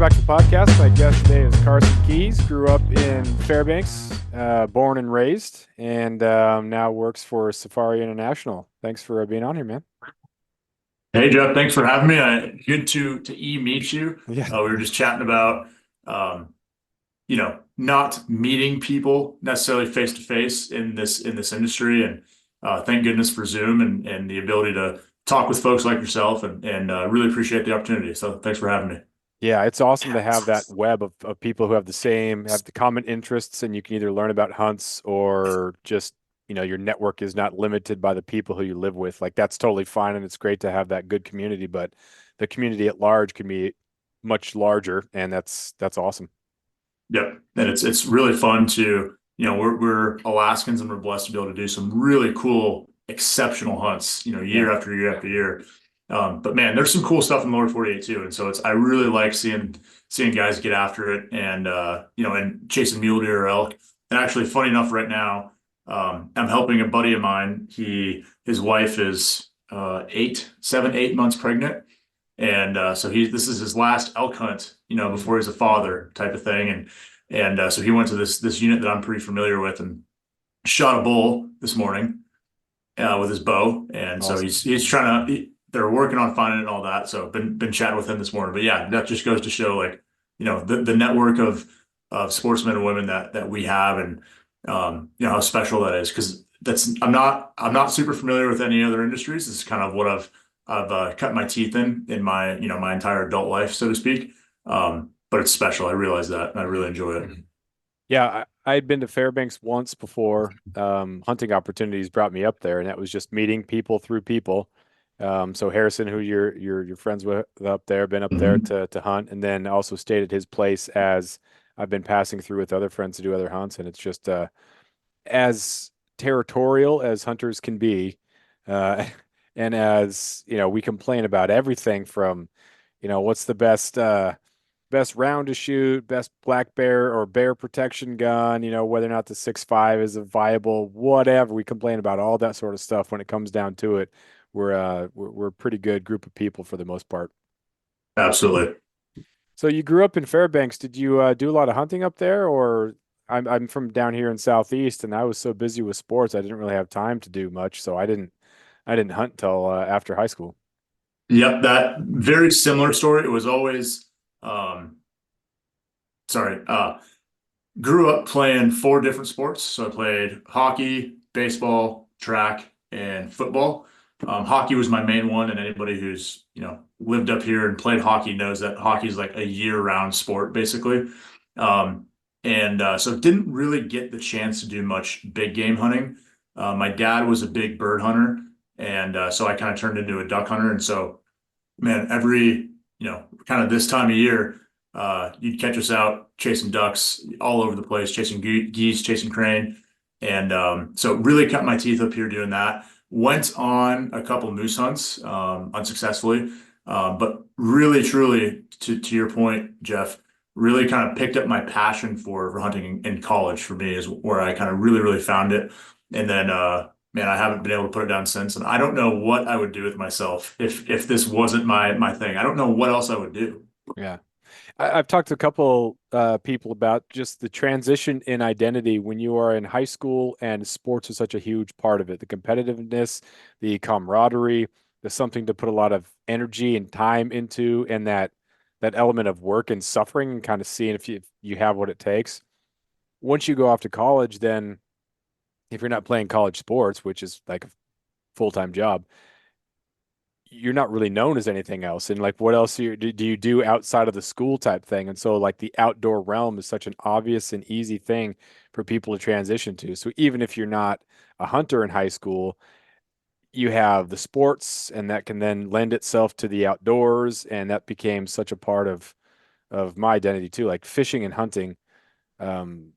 back to the podcast. My guest today is Carson Keys. Grew up in Fairbanks, born and raised, and now works for Safari International. Thanks for being on here, man. Hey Jeff, thanks for having me. Good to meet you. Yeah, We were just chatting about um, not meeting people necessarily face to face in this industry, and thank goodness for Zoom and the ability to talk with folks like yourself, and really appreciate the opportunity. So thanks for having me. yeah, it's awesome to have that web of people who have the common interests, and you can either learn about hunts or just, your network is not limited by the people who you live with. Like that's totally fine, and it's great to have that good community, but the community at large can be much larger, and that's awesome. Yep, and it's really fun to we're Alaskans and we're blessed to be able to do some really cool, exceptional hunts, Yeah. year after year after year. But man, there's some cool stuff in the lower 48 too, and so I really like seeing guys get after it and and chasing mule deer or elk. And actually, funny enough, right now, I'm helping a buddy of mine. His wife is 8 months pregnant. And so this is his last elk hunt, Mm. before he's a father type of thing. And so he went to this unit that I'm pretty familiar with and shot a bull this morning with his bow. And so Awesome. he's trying to they're working on finding it and all that. So been chatting with him this morning. But yeah, that just goes to show like, the network of sportsmen and women that we have, and how special that is. Because that's I'm not super familiar with any other industries. This is kind of what I've cut my teeth in my my entire adult life, so to speak. But it's special. I realize that, and I really enjoy it. Yeah, I'd been to Fairbanks once before. Hunting opportunities brought me up there, and that was just meeting people through people. So Harrison, who you're friends with up there, been up there Mhm. to hunt, and then also stayed at his place as I've been passing through with other friends to do other hunts, and it's just as territorial as hunters can be, uh, and as we complain about everything from, what's the best round to shoot, best black bear or bear protection gun, whether or not the 6.5 is a viable, whatever. We complain about all that sort of stuff. When it comes down to it, we're a pretty good group of people for the most part. Absolutely. So you grew up in Fairbanks. Did you do a lot of hunting up there, or I'm from down here in Southeast, and I was so busy with sports, I didn't really have time to do much. So I didn't hunt until after high school. Yep, that very similar story. It was always um sorry, grew up playing four different sports. So I played hockey, baseball, track, and football. Hockey was my main one, and anybody who's lived up here and played hockey knows that hockey is like a year-round sport, basically. Um, and so didn't really get the chance to do much big game hunting. My dad was a big bird hunter, and so I kind of turned into a duck hunter. And so, man, every kind of this time of year, you'd catch us out chasing ducks all over the place, chasing geese, chasing crane. And so really cut my teeth up here doing that. Went on a couple moose hunts unsuccessfully. But really, truly, to your point, Jeff, really kind of picked up my passion for hunting in college. For me is where I kind of really found it. And then man, I haven't been able to put it down since. And I don't know what I would do with myself if this wasn't my thing. I don't know what else I would do. Yeah. I've talked to a couple people about just the transition in identity when you are in high school, and sports is such a huge part of it. The competitiveness, the camaraderie, there's something to put a lot of energy and time into, and that element of work and suffering, and kind of seeing if you have what it takes. Once you go off to college, then if you're not playing college sports, which is like a full-time job, you're not really known as anything else. And like, what else do you do outside of the school type thing? And so, like, the outdoor realm is such an obvious and easy thing for people to transition to. So, even if you're not a hunter in high school, you have the sports, and that can then lend itself to the outdoors. And that became such a part of my identity too. Like, fishing and hunting um,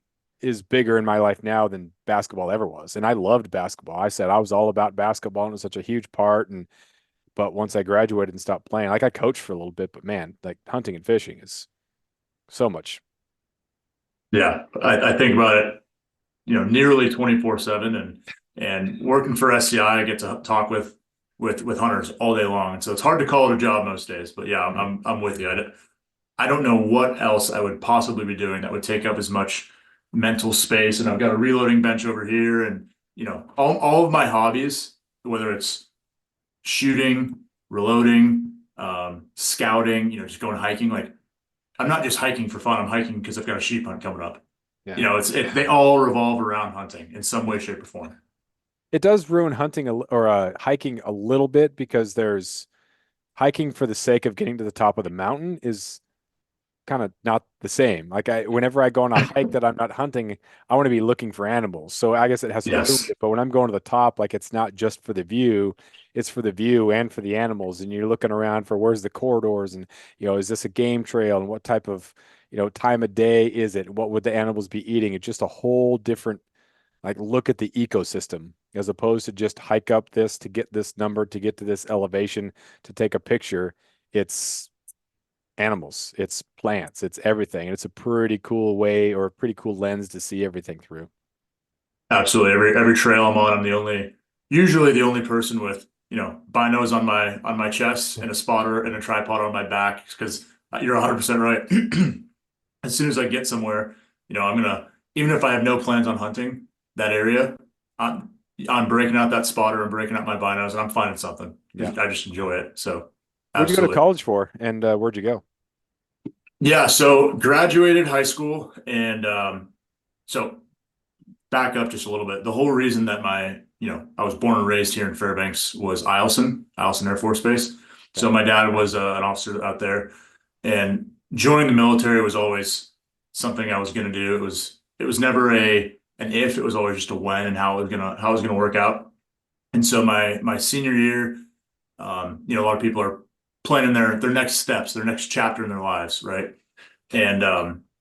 is bigger in my life now than basketball ever was. And I loved basketball. I said I was all about basketball, and it was such a huge part. And but once I graduated and stopped playing, like I coached for a little bit, but man, like hunting and fishing is so much. Yeah, I think about it, nearly 24/7, and working for SCI, I get to talk with hunters all day long. And so it's hard to call it a job most days, but yeah, I'm with you. I don't know what else I would possibly be doing that would take up as much mental space. And I've got a reloading bench over here, and all of my hobbies, whether it's shooting, reloading, scouting, just going hiking. Like I'm not just hiking for fun. I'm hiking because I've got a sheep hunt coming up. Yeah. They all revolve around hunting in some way, shape, or form. It does ruin hunting or hiking a little bit because there's hiking for the sake of getting to the top of the mountain is kind of not the same. Like whenever I go on a hike that I'm not hunting, I want to be looking for animals. So I guess it hasn't ruined Yes. it. But when I'm going to the top, like it's not just for the view, it's for the view and for the animals. And you're looking around for where's the corridors and, is this a game trail and what type of, time of day is it? What would the animals be eating? It's just a whole different, like look at the ecosystem as opposed to just hike up this to get this number, to get to this elevation, to take a picture. It's animals, it's plants, it's everything. And it's a pretty cool way or a pretty cool lens to see everything through. Absolutely. Every trail I'm on, I'm usually the only person with, binos on my chest and a spotter and a tripod on my back because you're 100% right. As soon as I get somewhere, I'm gonna, even if I have no plans on hunting that area, I'm I'm breaking out that spotter and breaking out my binos and I'm finding something Yeah. because I just enjoy it. So Where'd you go to absolutely. college for? And where'd you go? Yeah, so graduated high school and so back up just a little bit. The whole reason that I was born and raised here in Fairbanks was Eielson Air Force Base. Okay. So my dad was an officer out there, and joining the military was always something I was going to do. It was never an if, it was always just a when and how it was gonna work out. And so my senior year, a lot of people are planning their next steps, their next chapter in their lives, right? And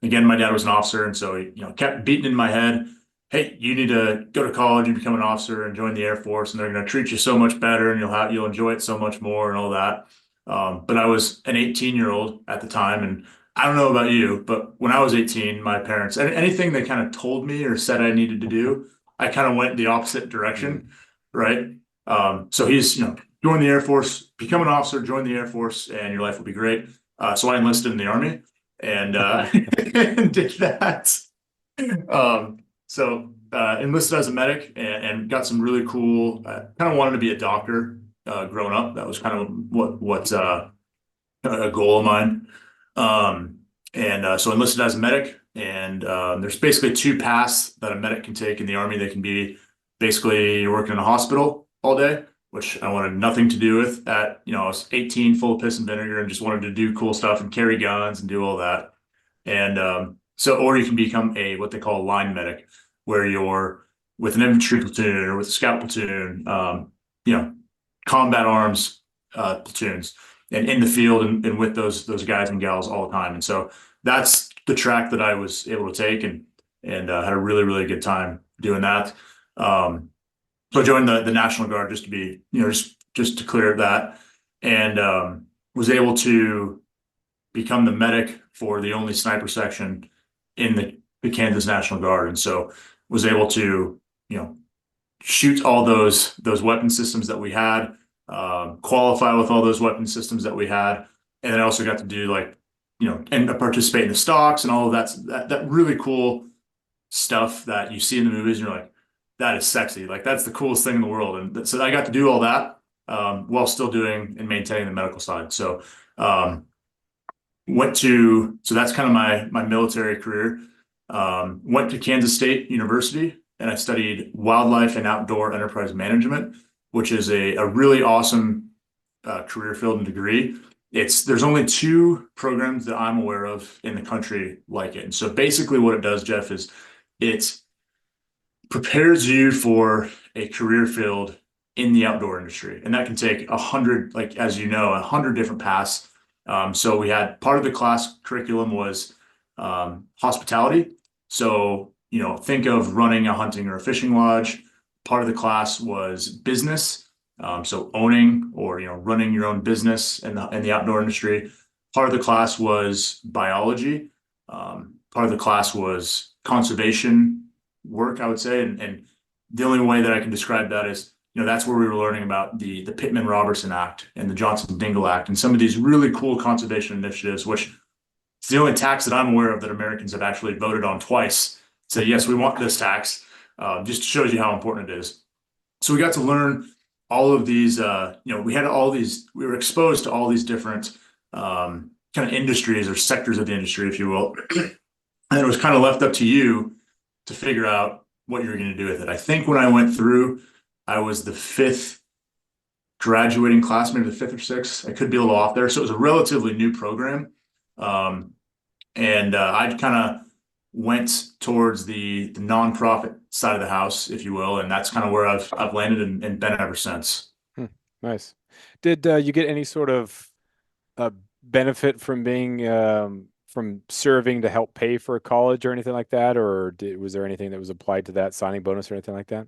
again, my dad was an officer, and so he, kept beating in my head, "Hey, you need to go to college and become an officer and join the Air Force, and they're going to treat you so much better, and you'll enjoy it so much more, and all that." But I was an 18-year-old at the time, and I don't know about you, but when I was 18, my parents, anything they kind of told me or said I needed to do, I kind of went the opposite direction, Mm. right? So he's, join the Air Force, become an officer, join the Air Force, and your life will be great. So I enlisted in the Army and and did that. Enlisted as a medic and got some really cool. Kind of wanted to be a doctor growing up. That was kind of what a goal of mine. So enlisted as a medic, and there's basically two paths that a medic can take in the Army. They can be basically you're working in a hospital all day, which I wanted nothing to do with. I was 18, full of piss and vinegar, and just wanted to do cool stuff and carry guns and do all that. And or you can become a what they call a line medic, where you're with an infantry platoon or with a scout platoon, you know, combat arms platoons, and in the field and with those guys and gals all the time. And so that's the track that I was able to take, and had a really really good time doing that. So I joined the National Guard just to be, just to clear that, and was able to become the medic for the only sniper section in the Kansas National Guard, and so was able to, you know, shoot all those weapon systems that we had, qualify with all those weapon systems that we had, and then I also got to do like, and participate in the stocks and all of that really cool stuff that you see in the movies, and you're like, that is sexy, like that's the coolest thing in the world, and so I got to do all that while still doing and maintaining the medical side. So so that's kind of my military career. Went to Kansas State University and I studied wildlife and outdoor enterprise management, which is a really awesome career field and degree. There's only two programs that I'm aware of in the country like it. And so basically what it does, Jeff, is it prepares you for a career field in the outdoor industry. And that can take 100, like, as you know, 100 different paths. So we had part of the class curriculum was hospitality. So, think of running a hunting or a fishing lodge. Part of the class was business. So owning or, running your own business in the outdoor industry. Part of the class was biology. Part of the class was conservation work, I would say. And the only way that I can describe that is, that's where we were learning about the Pittman-Robertson Act and the Johnson-Dingell Act and some of these really cool conservation initiatives, which It's the only tax that I'm aware of that Americans have actually voted on twice. Say, yes, we want this tax. Just shows you how important it is. So we got to learn all of these, we had all these, we were exposed to all these different kind of industries or sectors of the industry, if you will. And it was kind of left up to you to figure out what you're going to do with it. I think when I went through, I was the fifth graduating class, maybe the fifth or sixth. I could be a little off there. So it was a relatively new program. Um, and I kind of went towards the nonprofit side of the house, if you will, and that's kind of where I've landed and been ever since. Hmm, nice. Did you get any sort of benefit from being from serving to help pay for college or anything like that, or was there anything that was applied to that signing bonus or anything like that?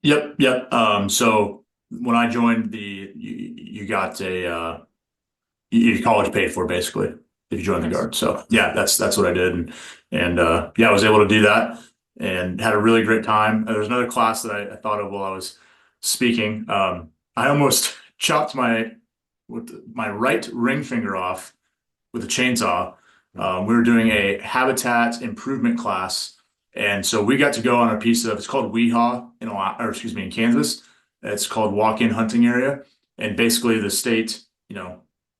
Yep, yep. So when I joined you got your college paid for basically if you join the Nice. guard. So yeah, that's what I did, and yeah, I was able to do that and had a really great time. There was another class that I thought of while I was speaking. I almost chopped my right ring finger off with a chainsaw. We were doing a habitat improvement class, and so we got to go on a piece of it's called Weehaw or excuse me, in Kansas. It's called Walk-in Hunting Area, and basically the state,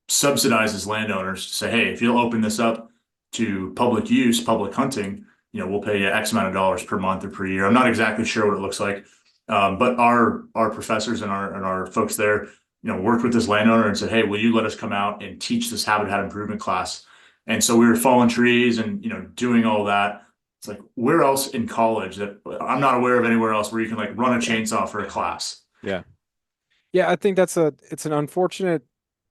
subsidizes landowners to say, hey, if you'll open this up to public use, public hunting, we'll pay you X amount of dollars per month or per year. I'm not exactly sure what it looks like, but our professors and our folks there, worked with this landowner and said, hey, will you let us come out and teach this habitat improvement class? And so we were falling trees and doing all that. It's like where else in college that I'm not aware of anywhere else where you can like run a chainsaw for a class. Yeah. Yeah, I think it's an unfortunate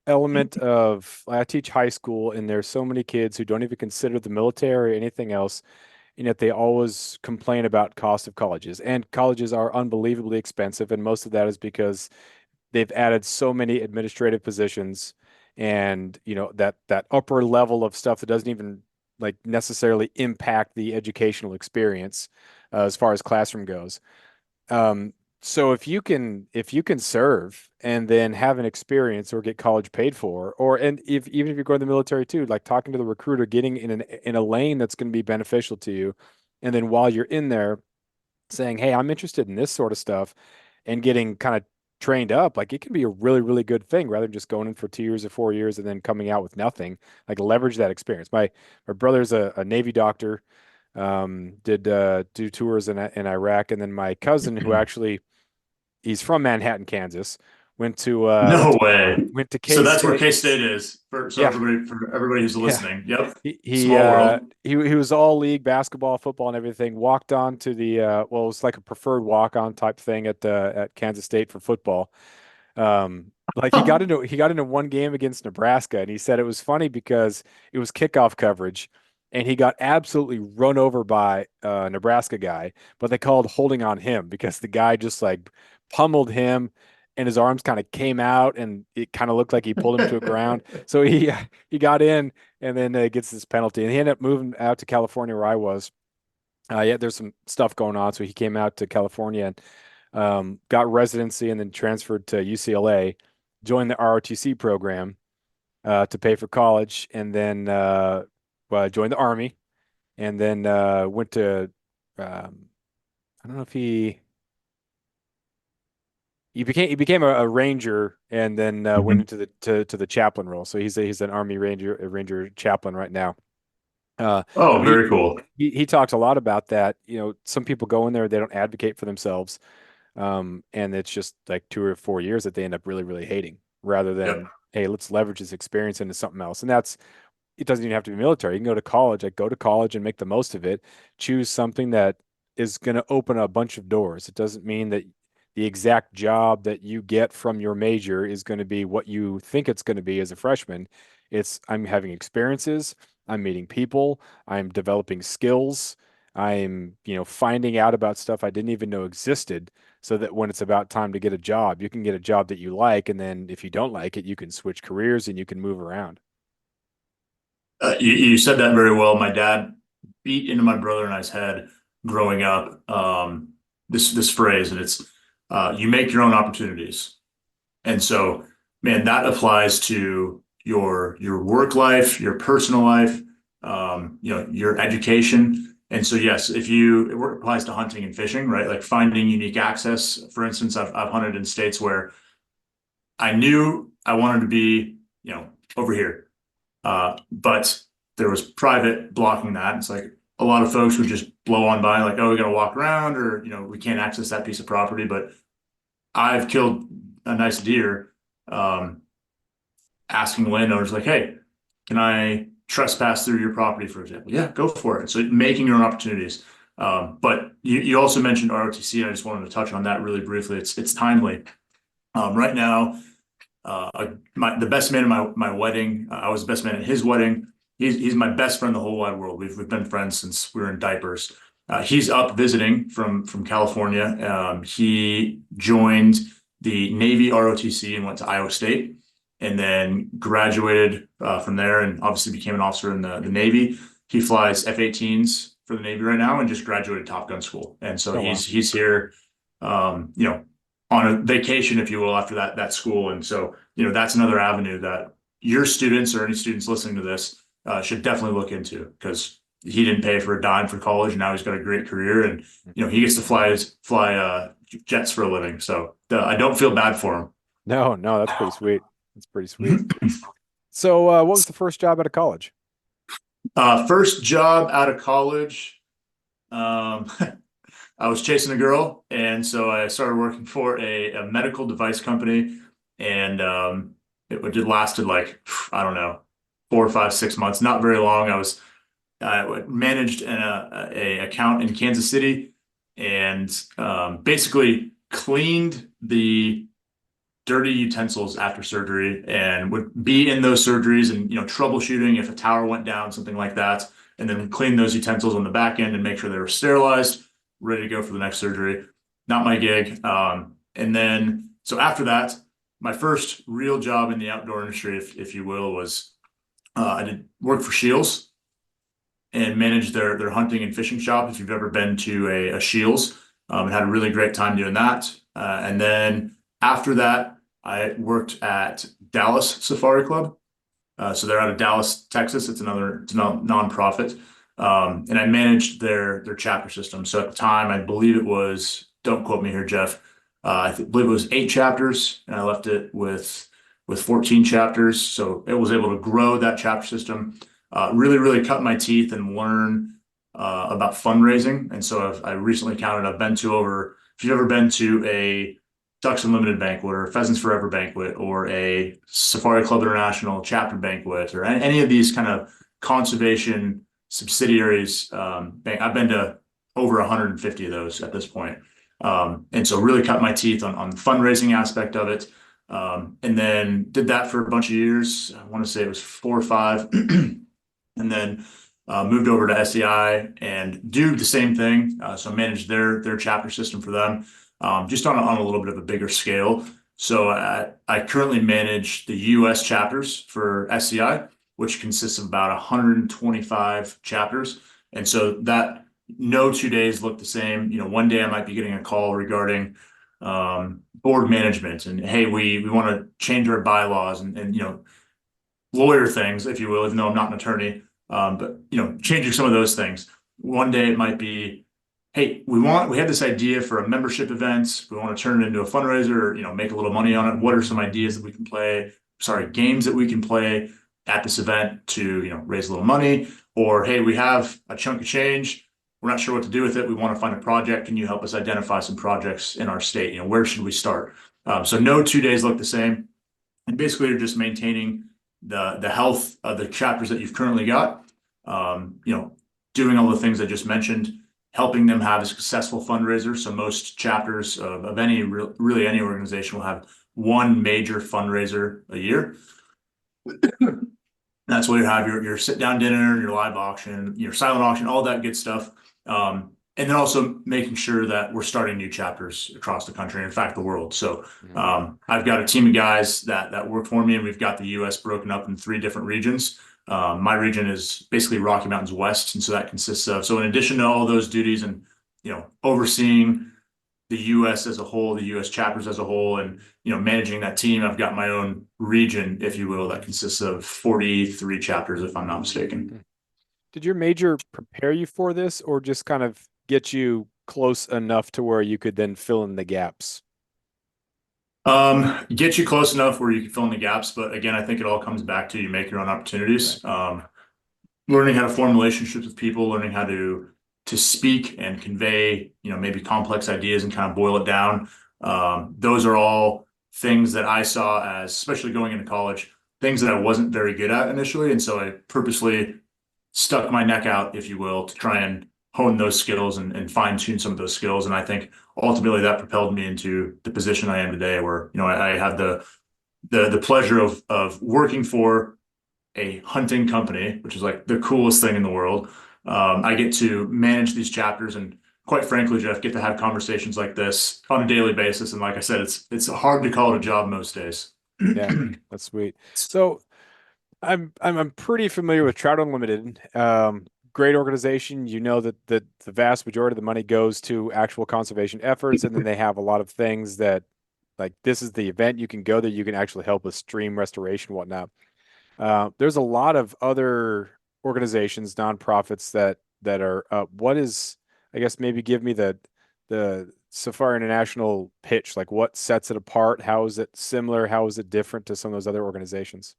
element of I teach high school and there's so many kids who don't even consider the military or anything else, and yet they always complain about cost of colleges. And colleges are unbelievably expensive, and most of that is because they've added so many administrative positions and that upper level of stuff that doesn't even like necessarily impact the educational experience as far as classroom goes. Um, so if you can serve and then have an experience or get college paid for, or and if even if you're going to the military too, like talking to the recruiter, getting in a lane that's going to be beneficial to you, and then while you're in there saying, "Hey, I'm interested in this sort of stuff," and getting kind of trained up, like it can be a really, really good thing rather than just going in for 2 years or 4 years and then coming out with nothing. Like leverage that experience. My brother's a Navy doctor, did do tours in Iraq, and then my cousin, who actually he's from Manhattan, Kansas, went to No way. went to So K that's where State. K-State is Yeah, for everybody who's yeah. listening. Yep. He he Small uh world. he was all league basketball, football, and everything. Walked on to the well, it was like a preferred walk on type thing at Kansas State for football. Like he got into one game against Nebraska, and he said it was funny because it was kickoff coverage, and he got absolutely run over by a Nebraska guy, but they called holding on him because the guy just like pummeled him, and his arms kind of came out, and it kind of looked like he pulled him to the ground. So he got in, and then gets this penalty, and he ended up moving out to California where I was. Yeah, there's some stuff going on, so he came out to California and got residency, and then transferred to UCLA, joined the ROTC program to pay for college, and then joined the Army, and then went to I don't know if he became a ranger, and then went Mhm. into to the chaplain role. So he's an Army ranger, a ranger chaplain right now. Oh, But he, very cool. he talks a lot about that. Some people go in there, they don't advocate for themselves. And it's just like 2 or 4 years that they end up really, really hating rather Yep. than, hey, let's leverage this experience into something else. And it doesn't even have to be military. You can go to college, like go to college and make the most of it. Choose something that is going to open a bunch of doors. It doesn't mean that the exact job that you get from your major is going to be what you think it's going to be as a freshman. I'm having experiences, I'm meeting people, I'm developing skills, I'm finding out about stuff I didn't even know existed, so that when it's about time to get a job, you can get a job that you like. And then if you don't like it, you can switch careers and you can move around. You said that very well. My dad beat into my brother and I's head growing up. This phrase, and it's you make your own opportunities. And so, man, that applies to your work life, your personal life. your education. And so, yes, if you, it applies to hunting and fishing, right? Like finding unique access. For instance, I've hunted in states where I knew I wanted to be, over here. But there was private blocking that. It's like a lot of folks would just blow on by, like, oh, we got to walk around, or, we can't access that piece of property. But I've killed a nice deer, asking landowners, like, hey, can I trespass through your property, for example? Yeah, go for it. So making your own opportunities. But you also mentioned ROTC, and I just wanted to touch on that really briefly. It's timely. Right now, the best man at my wedding, I was the best man at his wedding. He's my best friend in the whole wide world. We've been friends since we were in diapers. He's up visiting from California. He joined the Navy ROTC and went to Iowa State, and then graduated from there, and obviously became an officer in the Navy. He flies F-18s for the Navy right now, and just graduated Top Gun school. And so Oh, wow. he's here, on a vacation, if you will, after that school. And so, that's another avenue that your students, or any students listening to this, should definitely look into, because he didn't pay for a dime for college, and now he's got a great career, and he gets to fly jets for a living. So I don't feel bad for him. No, no, that's pretty sweet. That's pretty sweet. So, what was the first job out of college? First job out of college, um, I was chasing a girl, and so I started working for a medical device company, and it lasted like, I don't know, 4 or 5, 6 months, not very long. I managed a account in Kansas City, and basically cleaned the dirty utensils after surgery, and would be in those surgeries, and troubleshooting if a tower went down, something like that, and then clean those utensils on the back end and make sure they were sterilized, ready to go for the next surgery. Not my gig. And then, so after that, my first real job in the outdoor industry, if you will, was I did work for Shields and managed their hunting and fishing shop. If you've ever been to a Shields, and had a really great time doing that. And then after that, I worked at Dallas Safari Club. So they're out of Dallas, Texas. It's a nonprofit. And I managed their chapter system. So at the time, I believe it was, don't quote me here, Jeff. Believe it was 8 chapters, and I left it with 14 chapters. So it was able to grow that chapter system, really, really cut my teeth and learn about fundraising. And so I recently counted, I've been to over, if you've ever been to a Ducks Unlimited banquet, or Pheasants Forever banquet, or a Safari Club International chapter banquet, or any of these kind of conservation subsidiaries, I've been to over 150 of those at this point. And so really cut my teeth on the fundraising aspect of it. And then did that for a bunch of years. I want to say it was 4 or 5. And then moved over to SEI and do the same thing. So managed their chapter system for them, just on a little bit of a bigger scale. So I currently manage the US chapters for SEI, which consists of about 125 chapters. And so that no 2 days look the same. One day I might be getting a call regarding board management, and hey, we want to change our bylaws, and lawyer things, if you will, even though I'm not an attorney. But changing some of those things. One day it might be, hey, we have this idea for a membership event. We want to turn it into a fundraiser, or, make a little money on it. What are some ideas that we can play? Sorry, games that we can play at this event to, raise a little money? Or, hey, we have a chunk of change. We're not sure what to do with it. We want to find a project. Can you help us identify some projects in our state? Where should we start? So no 2 days look the same. And basically you're just maintaining the health of the chapters that you've currently got, doing all the things I just mentioned, helping them have a successful fundraiser. So most chapters of any really any organization will have one major fundraiser a year. That's where you have your sit down dinner, your live auction, your silent auction, all that good stuff. And then also making sure that we're starting new chapters across the country, in fact, the world. So I've got a team of guys that work for me, and we've got the US broken up in 3 different regions. My region is basically Rocky Mountains West. And so that consists of, so in addition to all those duties and, overseeing the US as a whole, the US chapters as a whole, and, managing that team, I've got my own region, if you will, that consists of 43 chapters, if I'm not mistaken. Did your major prepare you for this or just kind of get you close enough to where you could then fill in the gaps? Get you close enough where you can fill in the gaps, but again, I think it all comes back to you make your own Right. opportunities. Learning how to form relationships with people, learning how to speak and convey, maybe complex ideas and kind of boil it down. Those are all things that I saw as, especially going into college, things that I wasn't very good at initially, and so I purposely stuck my neck out, if you will, to try and hone those skills and fine tune some of those skills. And I think ultimately that propelled me into the position I am today, where I have the pleasure of working for a hunting company, which is like the coolest thing in the world. I get to manage these chapters, and quite frankly, Jeff, get to have conversations like this on a daily basis. And like I said, it's hard to call it a job most days. Yeah, that's sweet. So I'm pretty familiar with Trout Unlimited. Great organization. You know that the vast majority of the money goes to actual conservation efforts, and then they have a lot of things that, like, this is the event you can go that you can actually help with stream restoration, whatnot. There's a lot of other organizations, nonprofits that are. What is, I guess, maybe give me the Safari International pitch. Like, what sets it apart? How is it similar? How is it different to some of those other organizations?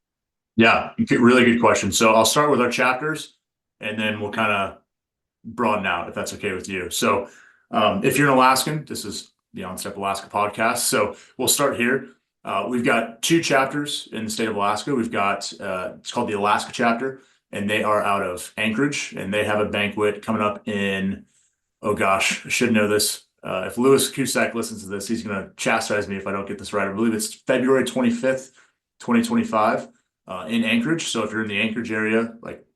Yeah, really good question. So I'll start with our chapters, and then we'll kind of broaden out if that's okay with you. So, if you're an Alaskan, this is the On Step Alaska podcast. So we'll start here. We've got two chapters in the state of Alaska. We've got it's called the Alaska chapter, and they are out of Anchorage, and they have a banquet coming up in, oh gosh, I should know this. If Lewis Cusack listens to this, he's going to chastise me if I don't get this right. I believe it's February 25th, 2025, in Anchorage. So if you're in the Anchorage area,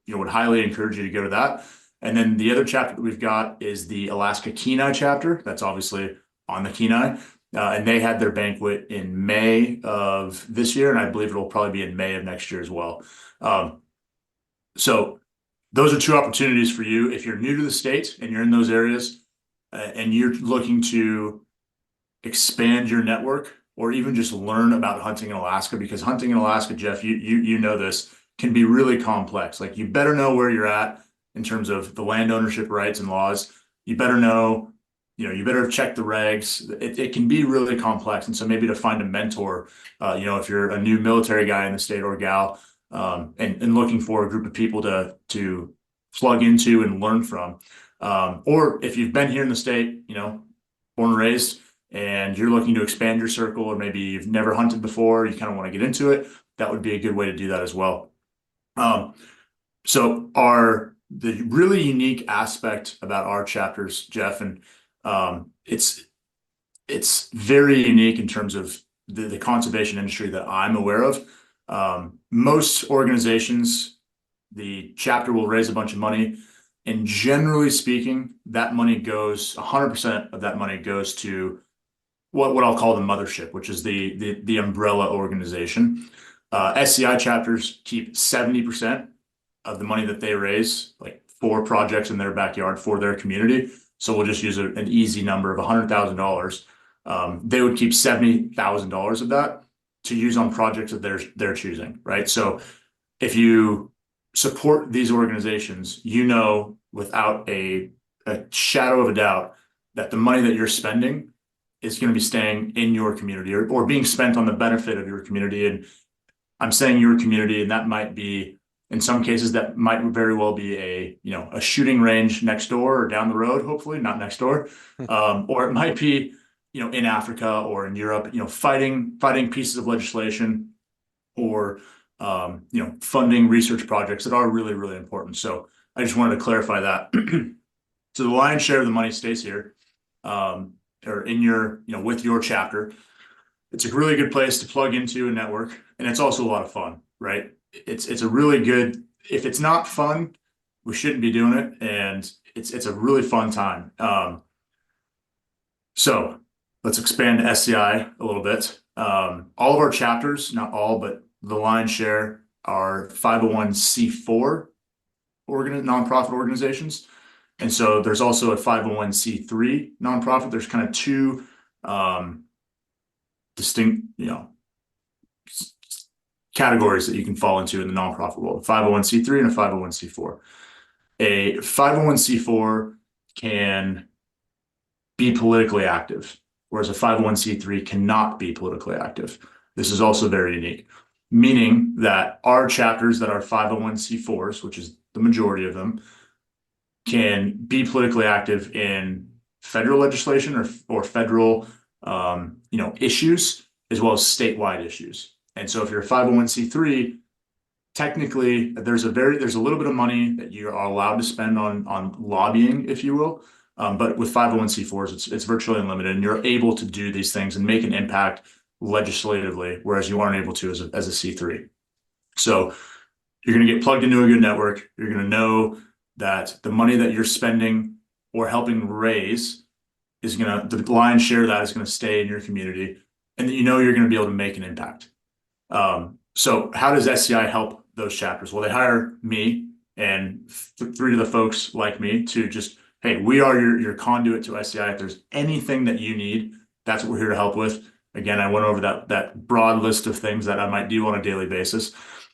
would highly encourage you to go to that. And then the other chapter that we've got is the Alaska Kenai chapter. That's obviously on the Kenai. And they had their banquet in May of this year, and I believe it'll probably be in May of next year as well. So those are two opportunities for you if you're new to the state and you're in those areas, and you're looking to expand your network or even just learn about hunting in Alaska, because hunting in Alaska, Jeff, you know this, can be really complex. Like, you better know where you're at in terms of the land ownership rights and laws. You better know, you better check the regs. It can be really complex. And so maybe to find a mentor, if you're a new military guy in the state or gal, and looking for a group of people to plug into and learn from. Or if you've been here in the state, born and raised, and you're looking to expand your circle, or maybe you've never hunted before, you kind of want to get into it, that would be a good way to do that as well. So the really unique aspect about our chapters, Jeff, and it's very unique in terms of the conservation industry that I'm aware of. Most organizations, the chapter will raise a bunch of money, and generally speaking, that money goes 100% of that money goes to what I'll call the mothership, which is the umbrella organization. SCI chapters keep 70% of the money that they raise, like for projects in their backyard for their community. So we'll just use an easy number of $100,000. They would keep $70,000 of that to use on projects that they're choosing, right? So if you support these organizations, without a shadow of a doubt that the money that you're spending is going to be staying in your community, or being spent on the benefit of your community. And I'm saying your community, and that might be, in some cases, that might very well be a shooting range next door or down the road, hopefully not next door. Or it might be, in Africa or in Europe, fighting pieces of legislation, or, funding research projects that are really, really important. So I just wanted to clarify that. So the lion's share of the money stays here, or in your, with your chapter. It's a really good place to plug into a network, and it's also a lot of fun, right? It's a really good, if it's not fun, we shouldn't be doing it. And it's a really fun time. So let's expand to SCI a little bit. All of our chapters, not all, but the lion's share, are 501c4 nonprofit organizations. And so there's also a 501c3 nonprofit. There's kind of two distinct, categories that you can fall into in the nonprofit world: 501c3 and a 501c4. A 501c4 can be politically active, whereas a 501c3 cannot be politically active. This is also very unique, meaning that our chapters that are 501c4s, which is the majority of them, can be politically active in federal legislation or federal issues as well as statewide issues. And so if you're a 501c3, technically there's a little bit of money that you are allowed to spend on lobbying, if you will. But with 501c4s, it's virtually unlimited, and you're able to do these things and make an impact legislatively, whereas you aren't able to as a C3. So you're going to get plugged into a good network. You're going to know that the money that you're spending or helping raise is the lion's share of that is going to stay in your community, and that you're going to be able to make an impact. So how does SCI help those chapters? Well, they hire me and three of the folks like me to just, hey, we are your conduit to SCI. If there's anything that you need, that's what we're here to help with. Again, I went over that broad list of things that I might do on a daily basis.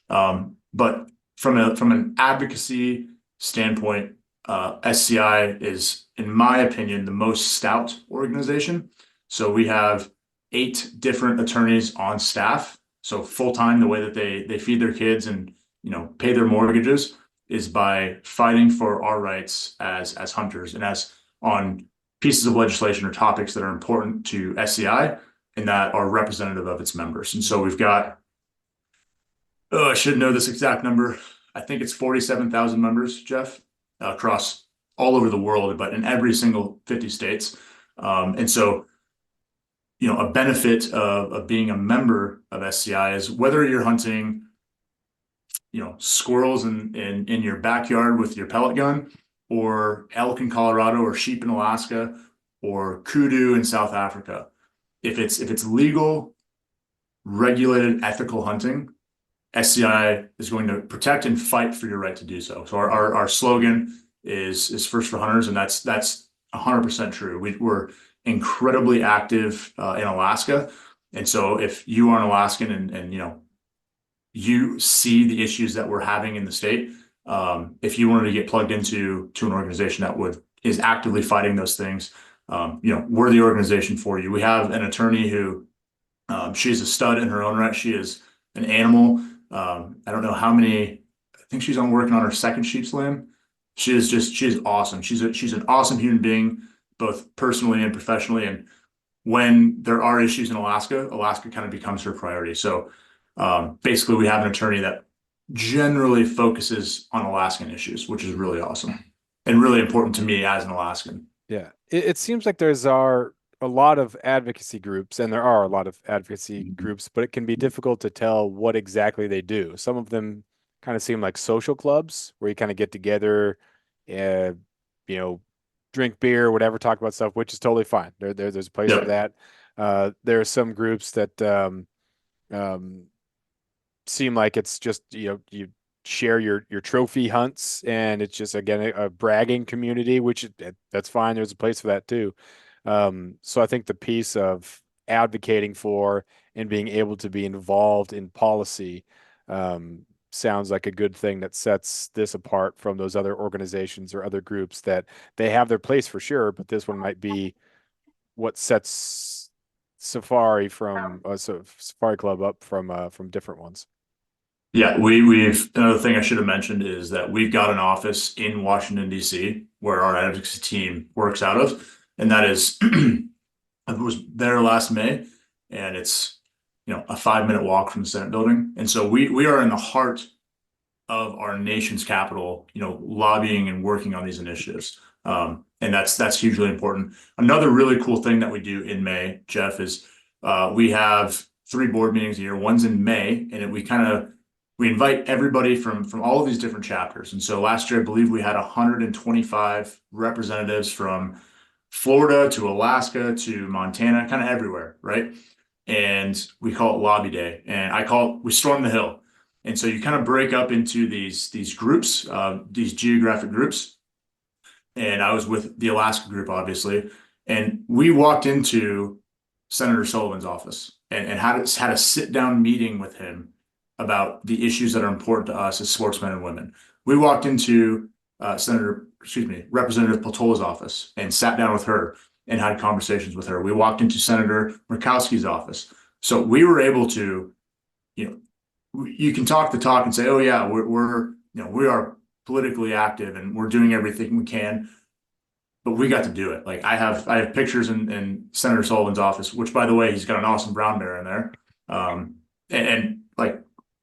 But from an advocacy standpoint, SCI is, in my opinion, the most stout organization. So we have 8 different attorneys on staff. So full time, the way that they feed their kids and pay their mortgages is by fighting for our rights as hunters and as on pieces of legislation or topics that are important to SCI and that are representative of its members. And so we've got, I should know this exact number. I think it's 47,000 members, Jeff, across all over the world, but in every single 50 states. And so, a benefit of being a member of SCI is whether you're hunting, squirrels in your backyard with your pellet gun, or elk in Colorado, or sheep in Alaska, or kudu in South Africa. If it's legal, regulated, ethical hunting, SCI is going to protect and fight for your right to do so. So our slogan is first for hunters, and that's 100% true. We're incredibly active in Alaska, and so if you are an Alaskan and you see the issues that we're having in the state, if you wanted to get plugged into an organization that is actively fighting those things, we're the organization for you. We have an attorney who she's a stud in her own right. She is an animal. I don't know how many. I think she's working on her second sheep slam. She is awesome. She's an awesome human being, both personally and professionally. And when there are issues in Alaska kind of becomes her priority. So basically, we have an attorney that generally focuses on Alaskan issues, which is really awesome and really important to me as an Alaskan. Yeah, it seems like a lot of advocacy groups, and there are a lot of advocacy groups, but it can be difficult to tell what exactly they do. Some of them kind of seem like social clubs where you kind of get together, uh, you know, drink beer, whatever, talk about stuff, which is totally fine. There's a place for Yep. that. There are some groups that um, seem like it's just you share your trophy hunts, and it's just again a bragging community, which that's fine. There's a place for that too. So I think the piece of advocating for and being able to be involved in policy sounds like a good thing that sets this apart from those other organizations or other groups that they have their place for sure, but this one might be what sets Safari Club up from different ones. Yeah, we've another thing I should have mentioned is that we've got an office in Washington, D.C., where our advocacy team works out of. And that is, I was there last May, and it's, a 5-minute walk from the Senate building. And so we are in the heart of our nation's capital, lobbying and working on these initiatives. And that's hugely important. Another really cool thing that we do in May, Jeff, is we have 3 board meetings a year. One's in May, and we invite everybody from all of these different chapters. And so last year, I believe we had 125 representatives from Florida to Alaska to Montana, kind of everywhere, right? And we call it Lobby Day, and we storm the hill. And so you kind of break up into these groups, these geographic groups. And I was with the Alaska group, obviously, and we walked into Senator Sullivan's office and had a sit down meeting with him about the issues that are important to us as sportsmen and women. We walked into Representative Peltola's office and sat down with her and had conversations with her. We walked into Senator Murkowski's office. So we were able to, you know, you can talk the talk and say, oh yeah, we are politically active and we're doing everything we can, but we got to do it. Like I have pictures in Senator Sullivan's office, which by the way, he's got an awesome brown bear in there. And like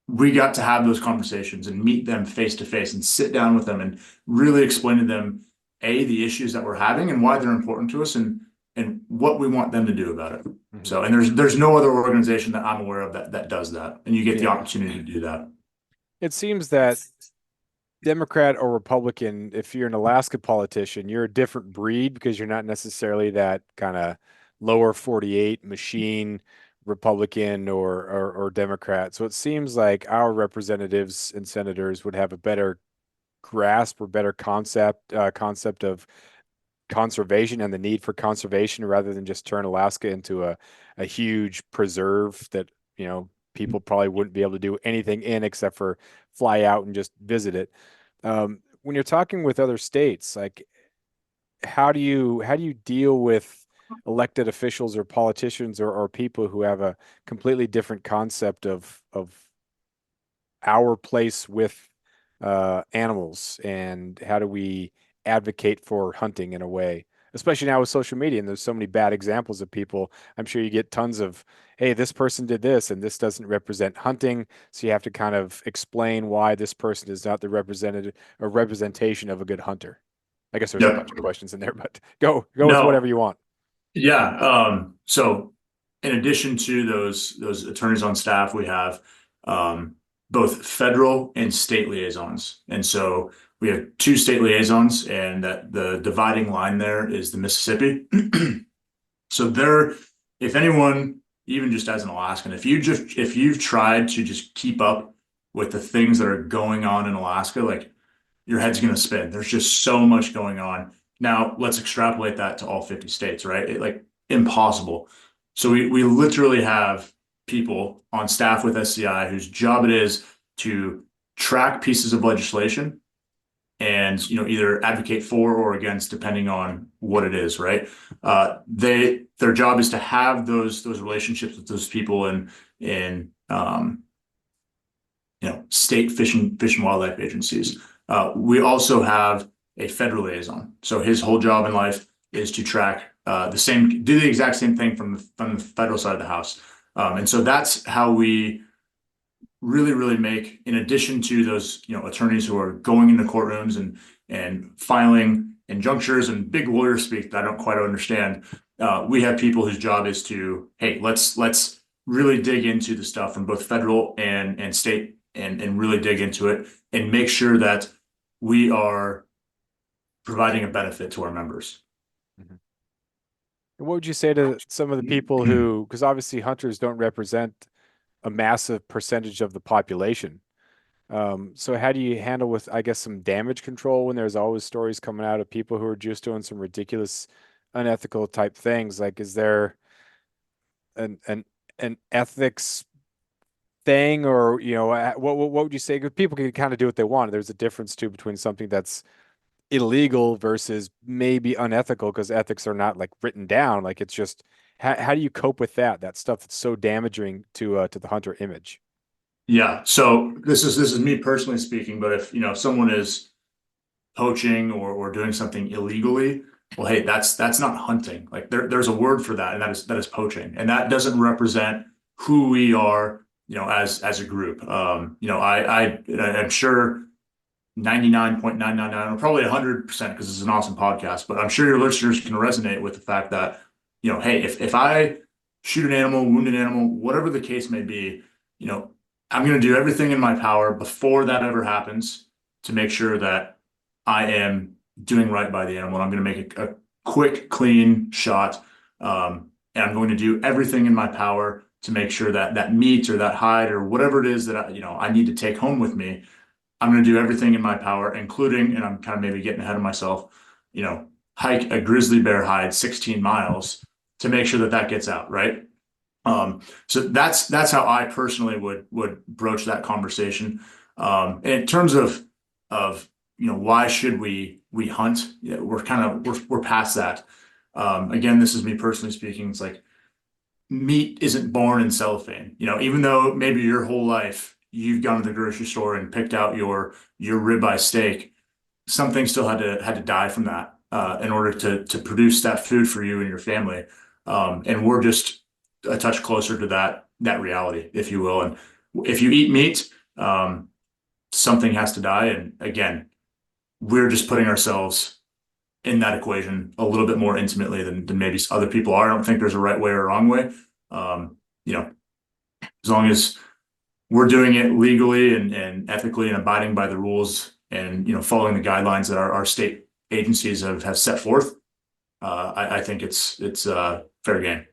we got to have those conversations and meet them face to face and sit down with them and really explain to them the issues that we're having and why they're important to us and what we want them to do about it. Mhm. So, and there's no other organization that I'm aware of that does that, and you get the Yeah. opportunity to do that. It seems that Democrat or Republican, if you're an Alaska politician, you're a different breed because you're not necessarily that kind of lower 48 machine Republican or Democrat. So it seems like our representatives and senators would have a better grasp or better concept of conservation and the need for conservation rather than just turn Alaska into a huge preserve that, people probably wouldn't be able to do anything in except for fly out and just visit it. When you're talking with other states, like how do you deal with elected officials or politicians or people who have a completely different concept of our place with animals, and how do we advocate for hunting in a way, especially now with social media and there's so many bad examples of people. I'm sure you get tons of, hey, this person did this and this doesn't represent hunting, so you have to kind of explain why this person is not the representative or representation of a good hunter. I guess there's a Yep. bunch of questions in there, but go with No. whatever you want. Yeah. So in addition to those attorneys on staff, we have um, both federal and state liaisons. And so we have two state liaisons, and that the dividing line there is the Mississippi. So there, if anyone, even just as an Alaskan, if you've tried to just keep up with the things that are going on in Alaska, like your head's going to spin. There's just so much going on. Now, let's extrapolate that to all 50 states, right? Like impossible. So we literally have people on staff with SCI whose job it is to track pieces of legislation and either advocate for or against depending on what it is, right? Their job is to have those relationships with those people in state fish and wildlife agencies. We also have a federal liaison. So his whole job in life is to track do the exact same thing from the federal side of the house. And so that's how we really, really make, in addition to those, attorneys who are going into courtrooms and filing injunctures and big lawyer speak that I don't quite understand. We have people whose job is to, hey, let's really dig into the stuff from both federal and state and really dig into it and make sure that we are providing a benefit to our members. Mhm. And what would you say to some of the people who, because obviously hunters don't represent a massive percentage of the population. So how do you handle with, I guess, some damage control when there's always stories coming out of people who are just doing some ridiculous, unethical type things? Like, is there an an an ethics thing, or what would you say? Because people can kind of do what they want. There's a difference too between something that's illegal versus maybe unethical, because ethics are not like written down. Like it's just how do you cope with that stuff that's so damaging to the hunter image? Yeah. So this is me personally speaking, but if someone is poaching or doing something illegally, well, hey, that's not hunting. Like there's a word for that, and that is poaching, and that doesn't represent who we are, as a group. I'm sure 99.999, or probably 100%, because it's an awesome podcast, but I'm sure your listeners can resonate with the fact that, hey, if I shoot an animal, wound an animal, whatever the case may be, you know, I'm going to do everything in my power before that ever happens to make sure that I am doing right by the animal. I'm going to make a quick, clean shot. And I'm going to do everything in my power to make sure that that meat or that hide or whatever it is that I need to take home with me. I'm going to do everything in my power, including, and I'm kind of maybe getting ahead of myself, hike a grizzly bear hide 16 miles to make sure that that gets out, right? So that's how I personally would broach that conversation. In terms of why should we hunt? Yeah, we're past that. Again, this is me personally speaking. It's like meat isn't born in cellophane. Even though maybe your whole life you've gone to the grocery store and picked out your ribeye steak, something still had to die from that in order to produce that food for you and your family. And we're just a touch closer to that reality, if you will. And if you eat meat, something has to die. And again, we're just putting ourselves in that equation a little bit more intimately than maybe other people are. I don't think there's a right way or a wrong way. Um, you know, as long as we're doing it legally and ethically and abiding by the rules and following the guidelines that our state agencies have set forth, I think it's fair game.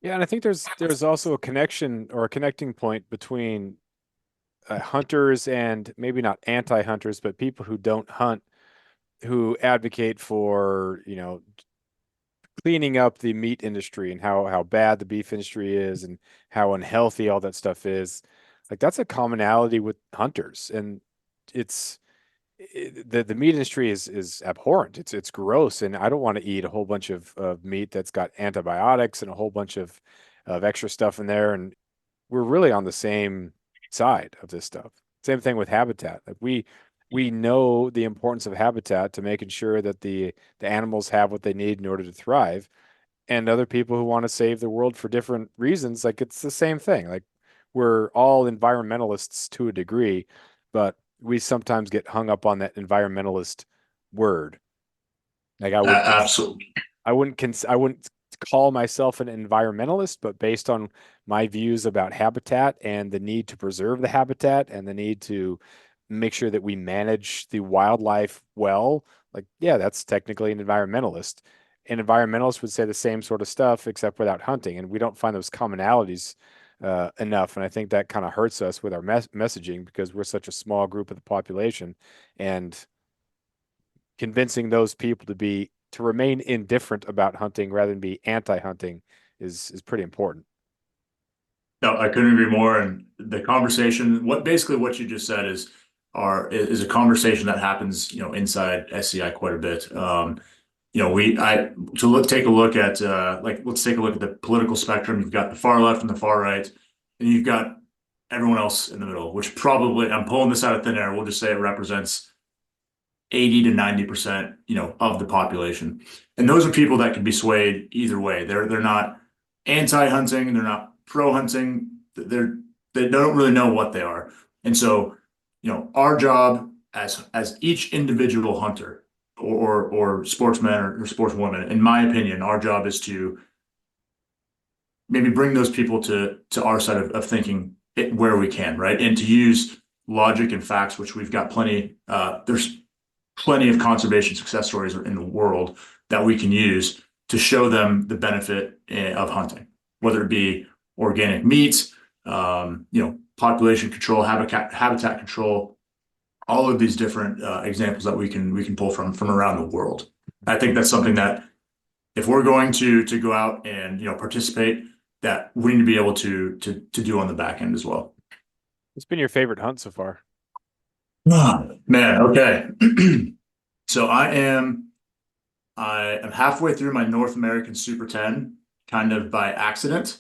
Yeah, and I think there's also a connection or a connecting point between hunters and maybe not anti-hunters, but people who don't hunt, who advocate for, cleaning up the meat industry and how bad the beef industry is and how unhealthy all that stuff is. Like that's a commonality with hunters, and it's the meat industry is abhorrent. It's gross, and I don't want to eat a whole bunch of meat that's got antibiotics and a whole bunch of extra stuff in there. And we're really on the same side of this stuff. Same thing with habitat. Like we know the importance of habitat to making sure that the animals have what they need in order to thrive. And other people who want to save the world for different reasons, like it's the same thing. Like we're all environmentalists to a degree, but we sometimes get hung up on that environmentalist word. Like Absolutely. I wouldn't call myself an environmentalist, but based on my views about habitat and the need to preserve the habitat and the need to make sure that we manage the wildlife well, like yeah, that's technically an environmentalist. An environmentalist would say the same sort of stuff except without hunting, and we don't find those commonalities enough. And I think that kind of hurts us with our messaging because we're such a small group of the population, and convincing those people to remain indifferent about hunting rather than be anti-hunting is pretty important. No, I couldn't agree more. And the conversation, what you just said is a conversation that happens, inside SCI quite a bit. We I to look take a look at let's take a look at the political spectrum. You've got the far left and the far right, and you've got everyone else in the middle, which probably I'm pulling this out of thin air. We'll just say it represents 80 to 90%, of the population. And those are people that can be swayed either way. They're not anti-hunting, they're not pro-hunting, they don't really know what they are. And so, our job as each individual hunter or sportsman or sportswoman, in my opinion, our job is to maybe bring those people to our side of thinking where we can, right? And to use logic and facts, which we've got plenty. There's plenty of conservation success stories in the world that we can use to show them the benefit of hunting, whether it be organic meat, population control, habitat control, all of these different examples that we can pull from around the world. I think that's something that if we're going to go out and participate, that we need to be able to do on the back end as well. What's been your favorite hunt so far? Ah, man, okay. So I am halfway through my North American Super 10, kind of by accident.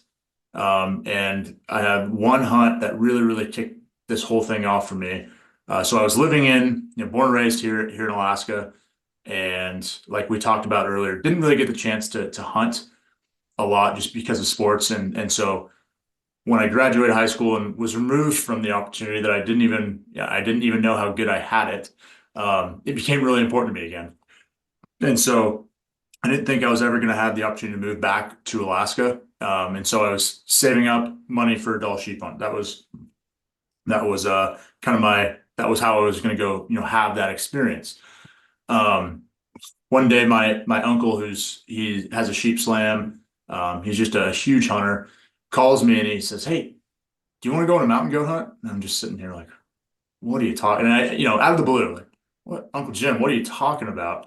And I have one hunt that really, really kicked this whole thing off for me. So I was living born and raised here in Alaska, and like we talked about earlier, didn't really get the chance to hunt a lot just because of sports. And so when I graduated high school and was removed from the opportunity that I didn't even know how good I had it, it became really important to me again. And so I didn't think I was ever going to have the opportunity to move back to Alaska. And so I was saving up money for a Dall sheep hunt. That was kind of that was how I was going to go, have that experience. Um, One day my uncle, he has a sheep slam, he's just a huge hunter, calls me and he says, "Hey, do you want to go on a mountain goat hunt?" And I'm just sitting here like, "What are you talking?" And out of the blue, like, "What, Uncle Jim, what are you talking about?"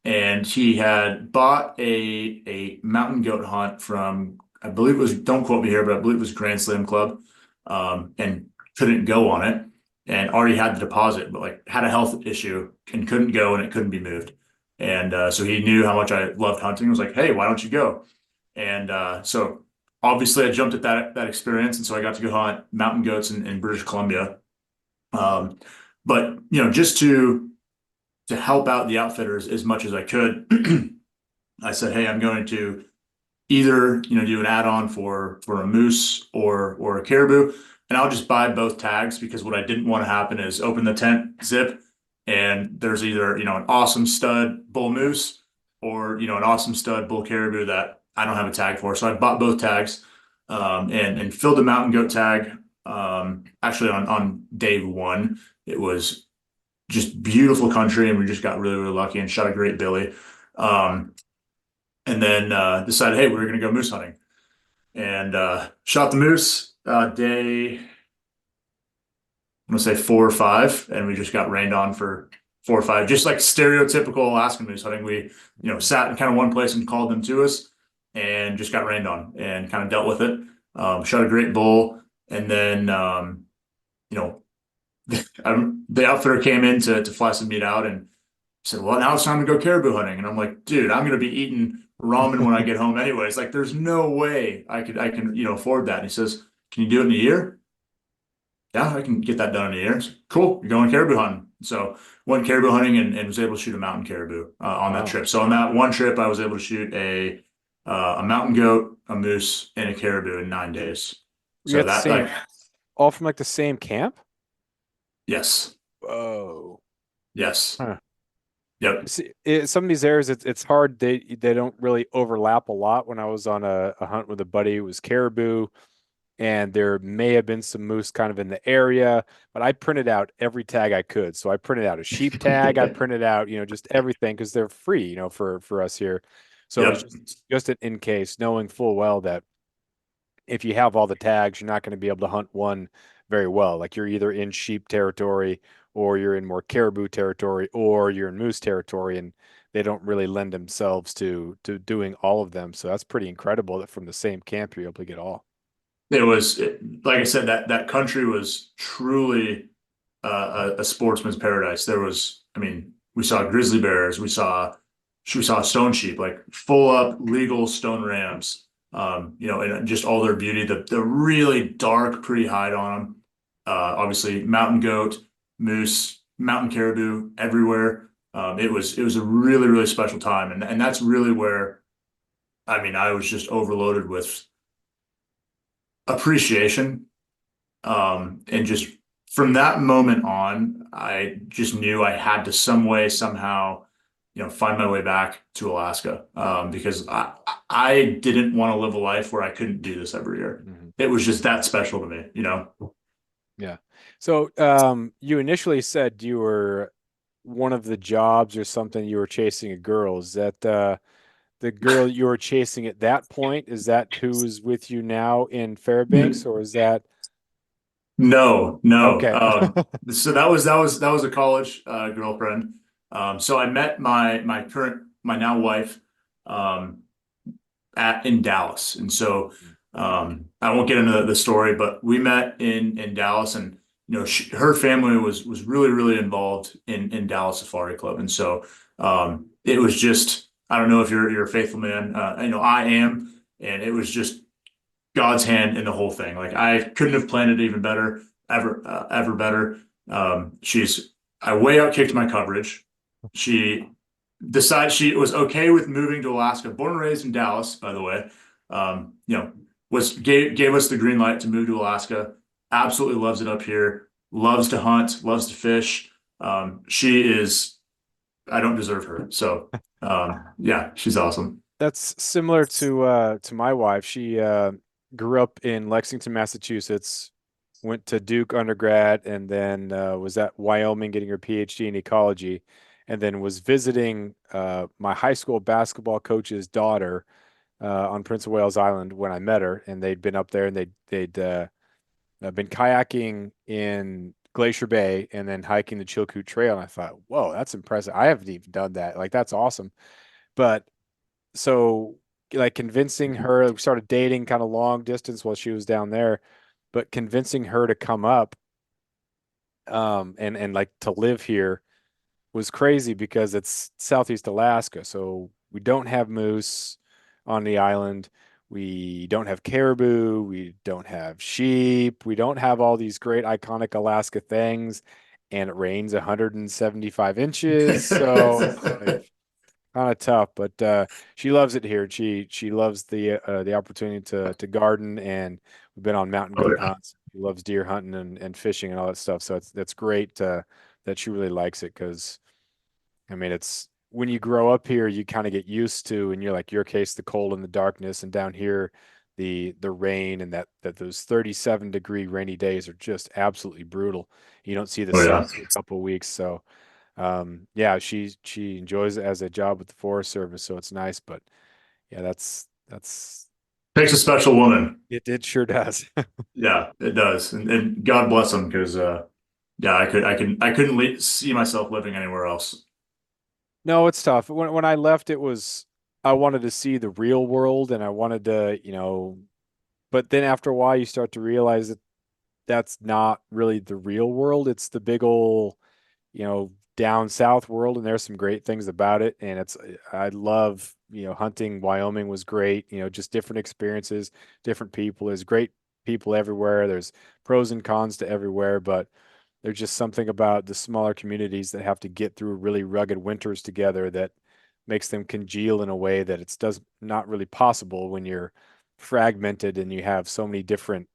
And he had bought a mountain goat hunt from, I believe it was, don't quote me here, but I believe it was Grand Slam Club, and couldn't go on it. and already had the deposit, but like had a health issue and couldn't go and it couldn't be moved. And so he knew how much I loved hunting. He was like, "Hey, why don't you go?" And so obviously I jumped at that experience, and so I got to go hunt mountain goats in British Columbia. Um, but just to help out the outfitters as much as I could, I said, "Hey, I'm going to either do an add-on for a moose or a caribou, and I'll just buy both tags because what I didn't want to happen is open the tent zip and there's either an awesome stud bull moose or an awesome stud bull caribou that I don't have a tag for. So I bought both tags, and filled the mountain goat tag. Actually on day one, it was just beautiful country, and we just got really lucky and shot a great billy. Um, and then decided, hey, we were going to go moose hunting, and shot the moose day, I'm gonna say 4 or 5, and we just got rained on for 4 or 5, just like stereotypical Alaskan moose hunting. We sat in kind of one place and called them to us, and just got rained on and kind of dealt with it. Shot a great bull, and then you know the outfitter came in to fly some meat out and said, "Well, now it's time to go caribou hunting." And I'm like, "Dude, I'm gonna be eating ramen when I get home anyways. Like, there's no way I can afford that." And he says, "Can you do it in a year?" Yeah, I can get that done in a year. Cool, you're going caribou hunting. So went caribou hunting and was able to shoot a mountain caribou on that Wow. trip. So on that one trip, I was able to shoot a mountain goat, a moose, and a caribou in 9 days. You So at the that like same, all from like the same camp? yes, Whoa. yes, Huh. yep, See, some of these areas, it's hard. They don't really overlap a lot. When I was on a hunt with a buddy, it was caribou, and there may have been some moose kind of in the area, but I printed out every tag I could. So I printed out a sheep tag. I printed out, just everything because they're free, for us here. So it was yep. just an in case, knowing full well that if you have all the tags, you're not going to be able to hunt one very well. Like you're either in sheep territory or you're in more caribou territory or you're in moose territory, and they don't really lend themselves to doing all of them. So that's pretty incredible that from the same camp you're able to get all. It was like I said, that country was truly a sportsman's paradise. There was, I mean, we saw grizzly bears, we saw stone sheep, like full up legal stone rams, and just all their beauty. The really dark, pretty hide on them. Obviously, mountain goat, moose, mountain caribou everywhere. It was a really special time, and that's really where I mean I was just overloaded with appreciation. And just from that moment on, I just knew I had to some way, somehow, find my way back to Alaska. Because I didn't want to live a life where I couldn't do this every year. Mhm. It was just that special to me. Yeah. So, you initially said you were one of the jobs or something you were chasing a girl. Is that the girl you were chasing at that point? Is that who's with you now in Fairbanks, or is that No, no. okay? So that was a college girlfriend. So I met my now wife um, at in Dallas, and so I won't get into the story, but we met in Dallas, and her family was really involved in Dallas Safari Club, and so it was just I don't know if you're a faithful man, I am, and it was just God's hand in the whole thing. Like I couldn't have planned it even better, ever better. She's I way outkicked my coverage. She decided she was okay with moving to Alaska, born and raised in Dallas, by the way. Was gave us the green light to move to Alaska. Absolutely loves it up here. Loves to hunt. Loves to fish. She is. I don't deserve her. So, yeah, she's awesome. That's similar to my wife. She grew up in Lexington, Massachusetts, went to Duke undergrad, and then was at Wyoming getting her PhD in ecology, and then was visiting my high school basketball coach's daughter on Prince of Wales Island when I met her, and they'd been up there and they'd been kayaking in Glacier Bay and then hiking the Chilkoot Trail, and I thought, whoa, that's impressive. I haven't even done that. Like that's awesome. But so like convincing her, we started dating kind of long distance while she was down there, but convincing her to come up And like to live here was crazy because it's Southeast Alaska, so we don't have moose on the island. We don't have caribou. We don't have sheep. We don't have all these great iconic Alaska things, and it rains 175 inches. So it's like kind of tough, but she loves it here. She loves the opportunity to garden, and we've been on mountain Oh goat yeah. hunts. She loves deer hunting and fishing and all that stuff. So that's great that she really likes it because I mean it's when you grow up here, you kind of get used to, and you're like your case, the cold and the darkness, and down here, the rain and that those 37-degree rainy days are just absolutely brutal. You don't see the Oh sun yeah. for a couple of weeks, so. Yeah, she enjoys it as a job with the Forest Service, so it's nice. But yeah, that's Takes a special woman. it sure does. Yeah, it does. And God bless them because yeah, I couldn't see myself living anywhere else. No, it's tough. When I left, it was I wanted to see the real world, and I wanted to, but then after a while, you start to realize that that's not really the real world. It's the big old down south world, and there's some great things about it. And I love, hunting Wyoming was great, just different experiences, different people. There's great people everywhere. There's pros and cons to everywhere, but there's just something about the smaller communities that have to get through really rugged winters together that makes them congeal in a way that it's does not really possible when you're fragmented and you have so many different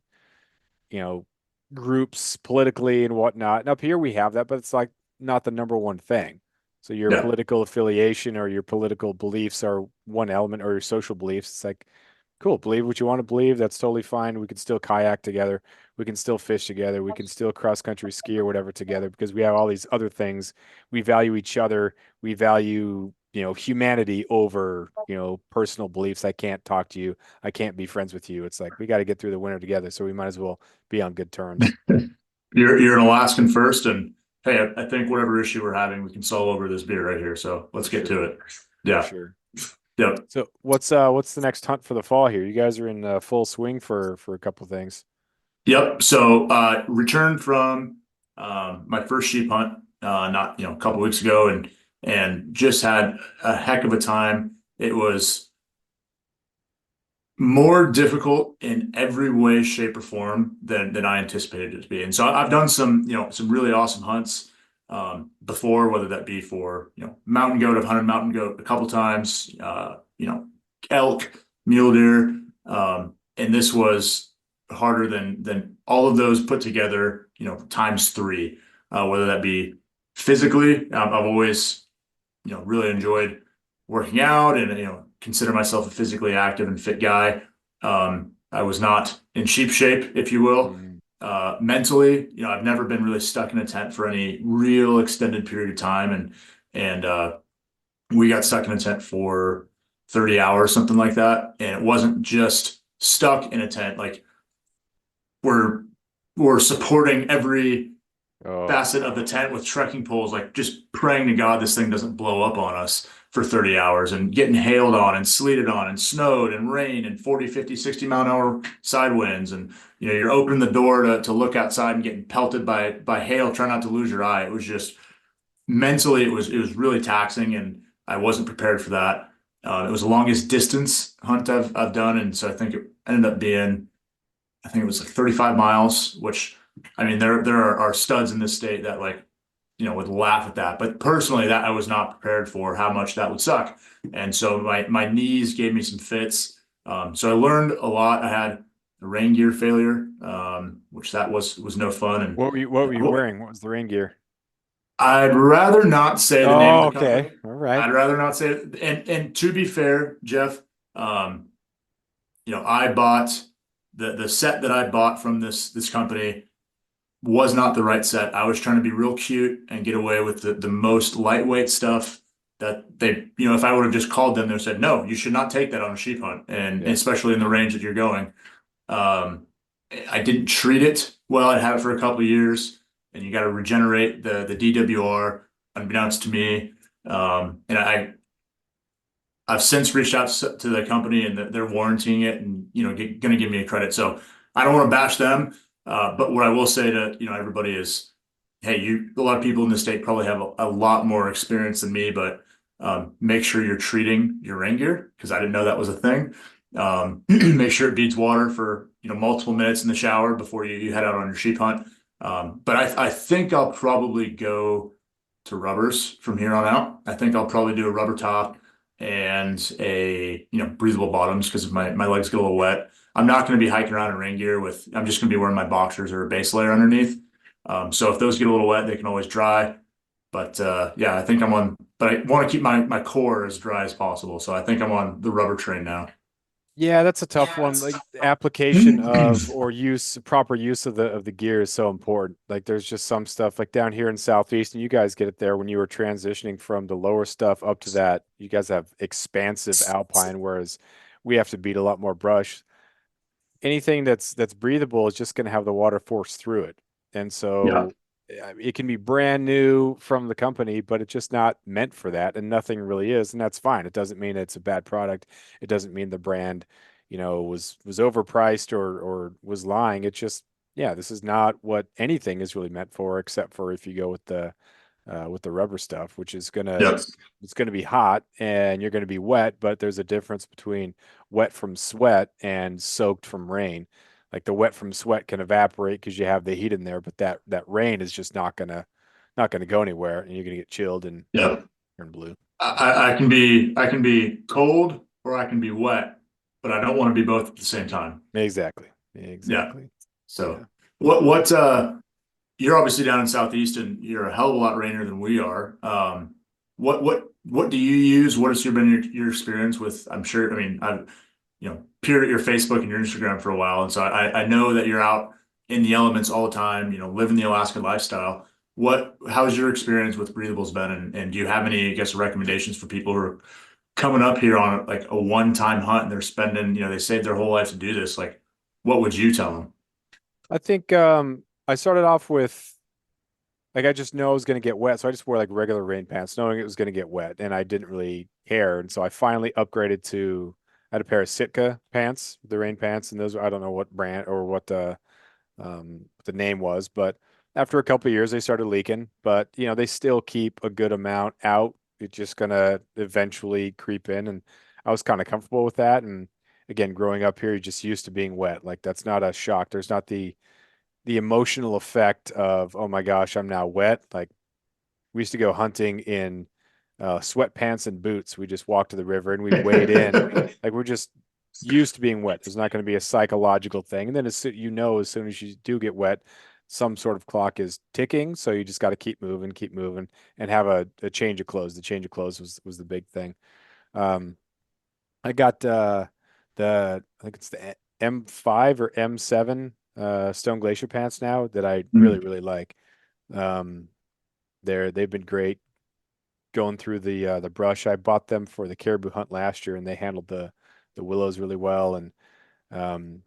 you know, groups politically and whatnot. And up here we have that, but it's like not the number one thing. So your Yeah. political affiliation or your political beliefs are one element, or your social beliefs. It's like, cool, believe what you want to believe. That's totally fine. We can still kayak together. We can still fish together. We can still cross country ski or whatever together because we have all these other things. We value each other. We value, humanity over, personal beliefs. I can't talk to you. I can't be friends with you. It's like we got to get through the winter together. So we might as well be on good terms. You're an Alaskan first, and hey, I think whatever issue we're having, we can solve over this beer right here. So let's For get to sure. it. For Yeah. sure. Yep. So what's the next hunt for the fall here? You guys are in full swing for a couple things. Yep. So returned from my first sheep hunt not a couple weeks ago, and just had a heck of a time. It was more difficult in every way, shape, or form than I anticipated it to be. And so I've done some really awesome hunts before, whether that be for mountain goat. I've hunted mountain goat a couple times. Elk, mule deer, and this was harder than all of those put together. Times three. Whether that be physically, I've always really enjoyed working out and consider myself a physically active and fit guy. I was not in sheep shape, if you will. Mhm. Mentally, I've never been really stuck in a tent for any real extended period of time, and we got stuck in a tent for 30 hours, something like that. And it wasn't just stuck in a tent, like we're we're supporting every Oh, facet of the tent with trekking poles, like just praying to God this thing doesn't blow up on us for 30 hours and getting hailed on and sleeted on and snowed and rain and 40, 50, 60-mile-an-hour side winds. And, you're opening the door to look outside and getting pelted by hail, try not to lose your eye. It was just mentally, it was really taxing, and I wasn't prepared for that. It was the longest distance hunt I've done. And so I think it ended up being, I think it was like 35 miles, which I mean, there are studs in this state that like, would laugh at that. But personally, that I was not prepared for how much that would suck. And so my knees gave me some fits. So I learned a lot. I had a rain gear failure, which that was no fun. And what were you wearing? What was the rain gear? I'd rather not say the name of Oh, the okay. company. All right. I'd rather not say it. And to be fair, Jeff, um, I bought the set that I bought from this company was not the right set. I was trying to be real cute and get away with the most lightweight stuff that they, if I would have just called them, they said, no, you should not take that on a sheep hunt. And Yeah. especially in the range that you're going. Um, I didn't treat it well. I'd had it for a couple of years, and you got to regenerate the DWR unbeknownst to me. And I've since reached out to the company, and they're warranting it and going to give me a credit. So I don't want to bash them, but what I will say to everybody is hey, a lot of people in the state probably have a lot more experience than me, but make sure you're treating your rain gear because I didn't know that was a thing. Make sure it beads water for multiple minutes in the shower before you head out on your sheep hunt. But I think I'll probably go to rubbers from here on out. I think I'll probably do a rubber top and a breathable bottoms because if my legs get a little wet. I'm not going to be hiking around in rain gear with. I'm just going to be wearing my boxers or a base layer underneath. So if those get a little wet, they can always dry. But yeah, I think I'm on. But I want to keep my core as dry as possible. So I think I'm on the rubber train now. Yeah, that's a tough one. Like the application of or use proper use of the gear is so important. Like there's just some stuff like down here in Southeast, and you guys get it there when you were transitioning from the lower stuff up to that. You guys have expansive alpine, whereas we have to beat a lot more brush. Anything that's breathable is just going to have the water force through it. And Yeah. so it can be brand new from the company, but it's just not meant for that. And nothing really is. And that's fine. It doesn't mean it's a bad product. It doesn't mean the brand, was overpriced or was lying. It's just, yeah, this is not what anything is really meant for, except for if you go with the rubber stuff, which is Yep. it's gonna be hot and you're gonna be wet, but there's a difference between wet from sweat and soaked from rain. Like the wet from sweat can evaporate because you have the heat in there, but that rain is just not gonna go anywhere, and you're gonna get chilled and Yep. turn blue. I can be cold or I can be wet, but I don't want to be both at the same time. Exactly. Yeah. Exactly. So Yeah. what you're obviously down in Southeast and you're a hell of a lot rainier than we are. What do you use? What has been your experience with? I'm sure. I mean, I've peered at your Facebook and your Instagram for a while, and so I know that you're out in the elements all the time. Living the Alaska lifestyle. How's your experience with breathables been? And do you have any, I guess, recommendations for people who are coming up here on like a one-time hunt and they're spending, they saved their whole life to do this? Like, what would you tell them? I think I started off with like I just know I was gonna get wet, so I just wore like regular rain pants, knowing it was gonna get wet, and I didn't really care. And so I finally upgraded to I had a pair of Sitka pants, the rain pants, and those I don't know what brand or what the name was, but after a couple of years they started leaking, but they still keep a good amount out. It's just gonna eventually creep in, and I was kind of comfortable with that. And again, growing up here, you're just used to being wet. Like that's not a shock. There's not the emotional effect of, oh my gosh, I'm now wet. Like we used to go hunting in sweatpants and boots. We just walked to the river and we'd wade in. Like we're just used to being wet. There's not going to be a psychological thing. And then as soon as you do get wet, some sort of clock is ticking. So you just got to keep moving, and have a change of clothes. The change of clothes was the big thing. Um, I got I think it's the M5 or M7 Stone Glacier pants now that I really, Mm. really like. Um, they've been great going through the brush. I bought them for the caribou hunt last year, and they handled the willows really well. And um,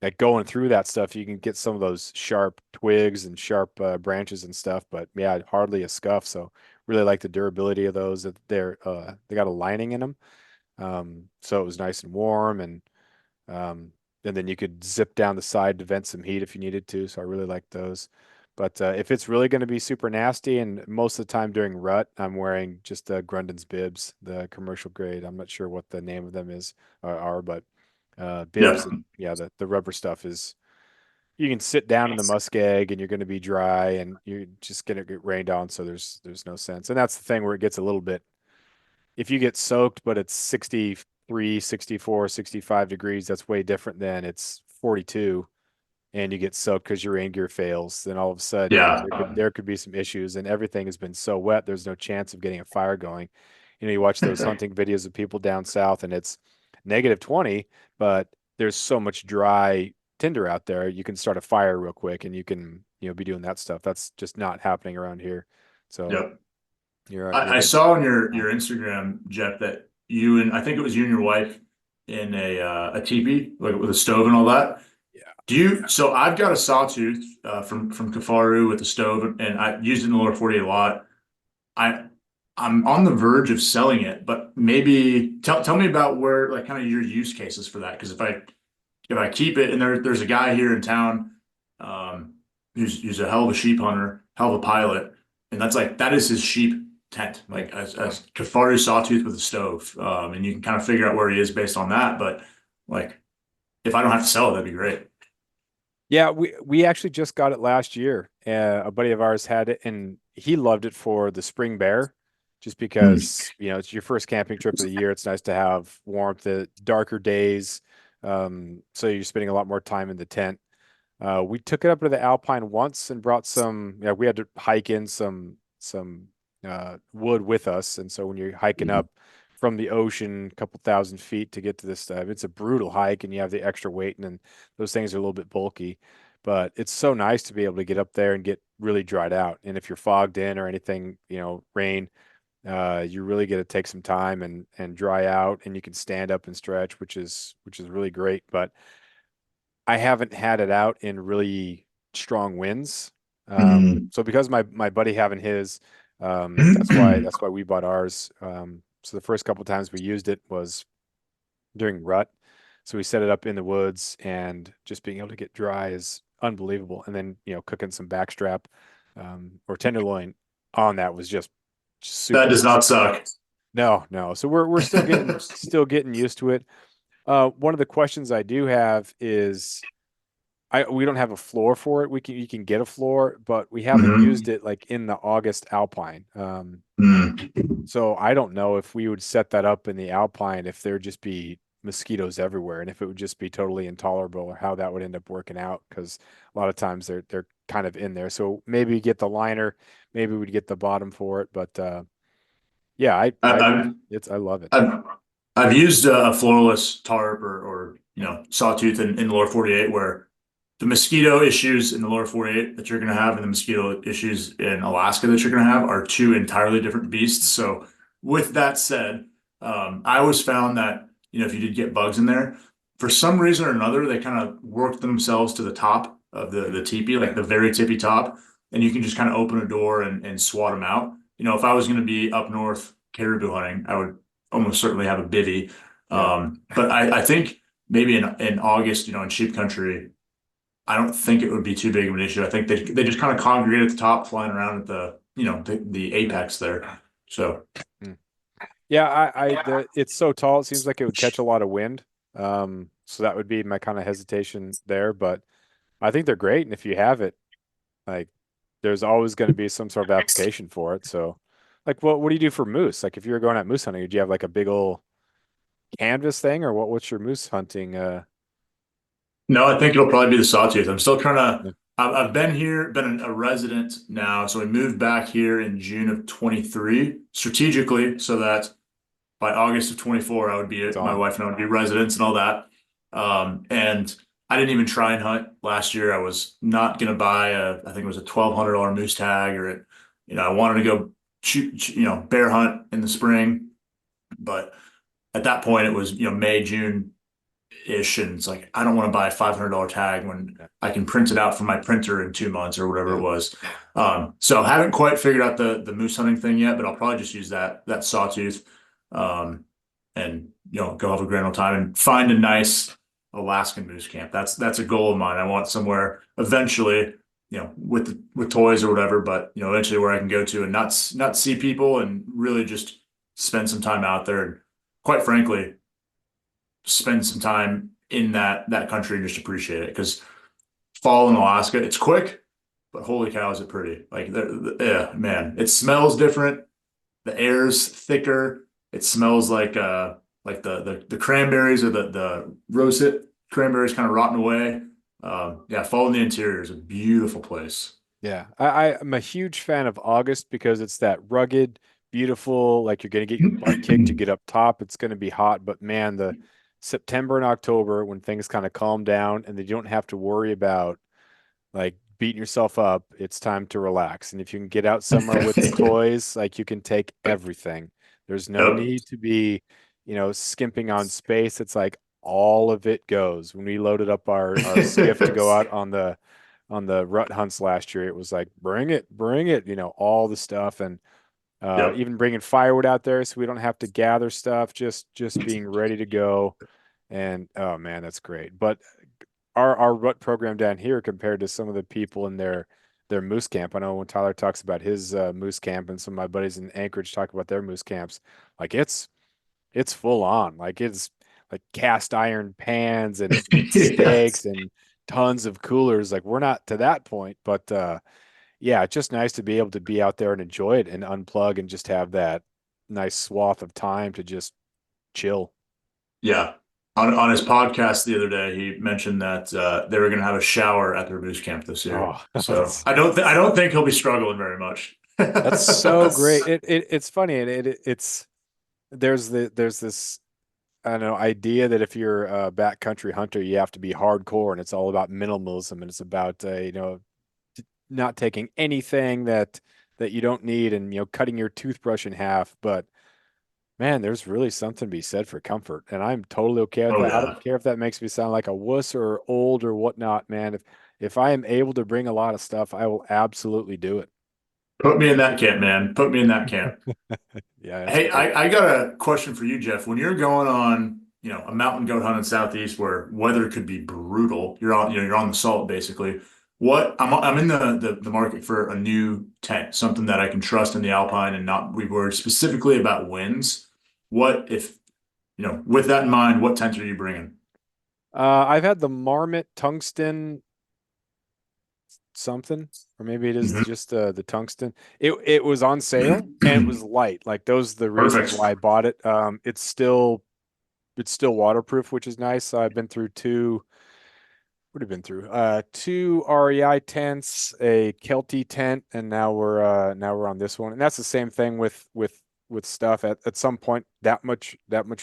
like going through that stuff, you can get some of those sharp twigs and sharp branches and stuff. But yeah, hardly a scuff. So really like the durability of those. That they got a lining in them, so it was nice and warm. Um, and then you could zip down the side to vent some heat if you needed to. So I really like those. But if it's really going to be super nasty, and most of the time during rut, I'm wearing just the Grundon's bibs, the commercial grade. I'm not sure what the name of them are, but bibs Yeah. and yeah, the rubber stuff is. You can sit down in the muskeg and you're going to be dry, and you're just going to get rained on. So there's no sense. And that's the thing where it gets a little bit if you get soaked, but it's 63, 64, 65 degrees, that's way different than it's 42 and you get soaked because your rain gear fails. Then all of a sudden Yeah. there could be some issues, and everything has been so wet, there's no chance of getting a fire going. You watch those hunting videos of people down south and it's -20, but there's so much dry tinder out there, you can start a fire real quick and you can, be doing that stuff. That's just not happening around here. So Yep. you're I good. saw on your Instagram, Jeff, that you and I think it was you and your wife in a teepee, like with a stove and all that. Yeah. So I've got a sawtooth from Kafaru with a stove, and I used it in the lower 48 a lot. I I'm on the verge of selling it, but maybe tell me about where like kind of your use cases for that. Because if I keep it, and there's a guy here in town, um, who's a hell of a sheep hunter. hell of a pilot. And that's like, that is his sheep tent, like as Kafari sawtooth with a stove. And you can kind of figure out where he is based on that. But like, if I don't have to sell it, that'd be great. Yeah, we actually just got it last year. A buddy of ours had it, and he loved it for the spring bear, just Mm. because it's your first camping trip of the year. It's nice to have warmth, the darker days, so you're spending a lot more time in the tent. We took it up to the Alpine once and brought some. Yeah, we had to hike in some wood with us, and so when you're hiking up from the ocean, a couple thousand feet to get to this stuff, it's a brutal hike, and you have the extra weight, and then those things are a little bit bulky. But it's so nice to be able to get up there and get really dried out. And if you're fogged in or anything, rain, you really get to take some time and dry out, and you can stand up and stretch, which is really great. But I haven't had it out in really strong winds. Mm. So because my buddy having his, that's why we bought ours. So the first couple times we used it was during rut. So we set it up in the woods, and just being able to get dry is unbelievable. And then, cooking some backstrap or tenderloin on that was just That super does nice. not suck. No, no. So we're still getting used to it. One of the questions I do have is we don't have a floor for it. You can get a floor, but we haven't used Mhm. it like in the August Alpine. Mm. So I don't know if we would set that up in the Alpine, if there'd just be mosquitoes everywhere, and if it would just be totally intolerable, or how that would end up working out, because a lot of times they're kind of in there. So maybe get the liner, maybe we'd get the bottom for it, but yeah, I, I've, I love it. I've, I've used a floorless tarp or sawtooth in the lower 48 where the mosquito issues in the lower 48 that you're going to have and the mosquito issues in Alaska that you're going to have are two entirely different beasts. So with that said, I always found that, if you did get bugs in there, for some reason or another, they kind of worked themselves to the top of the teepee, like the very tippy top, and you can just kind of open a door and swat them out. If I was going to be up north caribou hunting, I would almost certainly have a bivy. Yeah. But I think maybe in August, in sheep country, I don't think it would be too big of an issue. I think they just kind of congregate at the top, flying around at the apex there. So Mm. Yeah, it's so tall, it seems like it would catch a lot of wind. So that would be my kind of hesitation there, but I think they're great. And if you have it, like, there's always going to be some sort of application for it. So, like, what do you do for moose? Like, if you were going out moose hunting, do you have like a big old canvas thing, or what's your moose hunting? no, I think it'll probably be the sawtooth. I'm still trying to. Yeah, I've been here, been a resident now, so we moved back here in June of 23 strategically, so that by August of 24, I would be it's my on. wife and I would be residents and all that. And I didn't even try and hunt last year. I was not gonna buy I think it was a $1,200 moose tag I wanted to go shoot, bear hunt in the spring, but at that point it was, May, June ish, and it's like I don't want to buy a $500 tag when Yeah. I can print it out from my printer in 2 months or whatever it Yeah. was. So I haven't quite figured out the moose hunting thing yet, but I'll probably just use that sawtooth, um, and go have a grand old time and find a nice Alaskan moose camp. That's a goal of mine. I want somewhere eventually, with toys or whatever, but eventually where I can go to and not see people and really just spend some time out there. And quite frankly, spend some time in that country and just appreciate it. Because fall in Alaska, it's quick, but holy cow, is it pretty! Like, yeah, man, it smells different. The air's thicker. It smells like the cranberries or the rose hip cranberries kind of rotting away. Yeah, fall in the interior is a beautiful place. Yeah. I'm a huge fan of August because it's that rugged, beautiful, like you're going to get your butt kicked to get up top. It's going to be hot, but man, the September and October, when things kind of calm down and they don't have to worry about like beating yourself up, it's time to relax. And if you can get out somewhere with the toys, like, you can take everything. There's no Yep. need to be, skimping on space. It's like all of it goes. When we loaded up our skiff to go out on the rut hunts last year, it was like, bring it, all the stuff. And Yep. even bringing firewood out there so we don't have to gather stuff, just being ready to go. And oh man, that's great. But our rut program down here, compared to some of the people in their their moose camp. I know when Tyler talks about his moose camp, and some of my buddies in Anchorage talk about their moose camps, like it's full on. Like it's like cast iron pans and Yes. steaks and tons of coolers. Like we're not to that point, but yeah, it's just nice to be able to be out there and enjoy it and unplug and just have that nice swath of time to just chill. Yeah. On his podcast the other day, he mentioned that they were going to have a shower at their moose camp this year. Oh, So I don't think he'll be struggling very much. that's so great. It's funny and it's there's this I don't know idea that if you're a backcountry hunter, you have to be hardcore and it's all about minimalism and it's about not taking anything that you don't need and cutting your toothbrush in half. But man, there's really something to be said for comfort, and I'm totally okay with Oh that. I yeah. don't care if that makes me sound like a wuss or old or whatnot, man. If I am able to bring a lot of stuff, I will absolutely do it. Put me in that camp, man. Put me in that camp. Yeah, it's Hey, great. I got a question for you, Jeff. When you're going on, a mountain goat hunt in Southeast where weather could be brutal, you're on the salt basically. I'm in the market for a new tent, something that I can trust in the Alpine and not be worried specifically about winds. What if, with that in mind, what tent are you bringing? I've had the Marmot tungsten something, or maybe it is Mhm. just the tungsten. It was on sale and it was light. Like those are the reasons Perfect. why I bought it. It's still waterproof, which is nice. So I've been through two. What have been through? Two REI tents, a Kelty tent, and now we're on this one. And that's the same thing with stuff. At some point, that much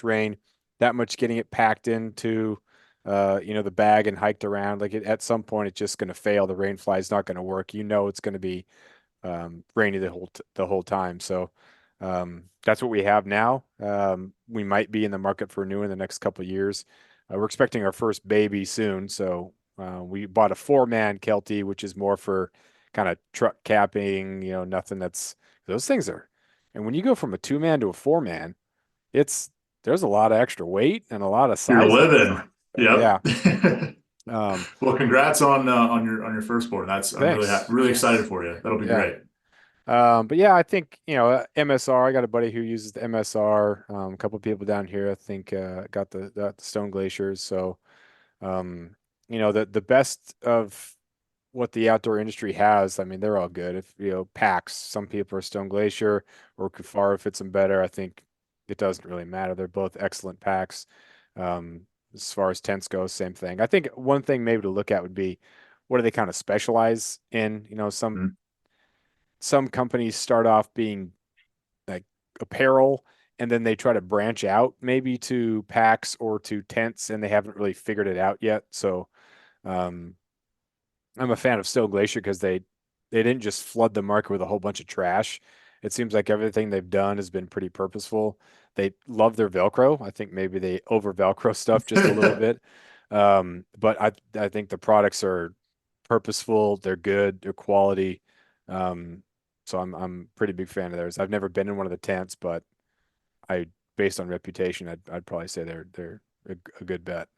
rain, that much getting it packed into the bag and hiked around. Like at some point, it's just going to fail. The rain fly is not going to work. It's going to be rainy the whole time. So that's what we have now. We might be in the market for a new one in the next couple of years. We're expecting our first baby soon, so we bought a four-man Kelty, which is more for kind of truck capping. Nothing that's those things are. And when you go from a two-man to a four-man, it's there's a lot of extra weight and a lot of You're size on this living. thing. So Yep. yeah. Um, Well, congrats on your firstborn. I'm Thanks. really excited Yes. for you. That'll be Yeah. great. But yeah, I think, MSR, I got a buddy who uses the MSR. A couple of people down here, I think, got the Stone Glaciers. So, um, the best of what the outdoor industry has, I mean, they're all good. If, packs, some people are Stone Glacier or Kufara fits them better. I think it doesn't really matter. They're both excellent packs. Um, as far as tents go, same thing. I think one thing maybe to look at would be what do they kind of specialize in? Some companies start off being like apparel and then they try to branch out maybe to packs or to tents and they haven't really figured it out yet. So um, I'm a fan of Still Glacier because they didn't just flood the market with a whole bunch of trash. It seems like everything they've done has been pretty purposeful. They love their Velcro. I think maybe they over Velcro stuff just a little bit. But I think the products are purposeful, they're good, they're quality. So I'm pretty big fan of theirs. I've never been in one of the tents, but I based on reputation, I'd probably say they're a good bet.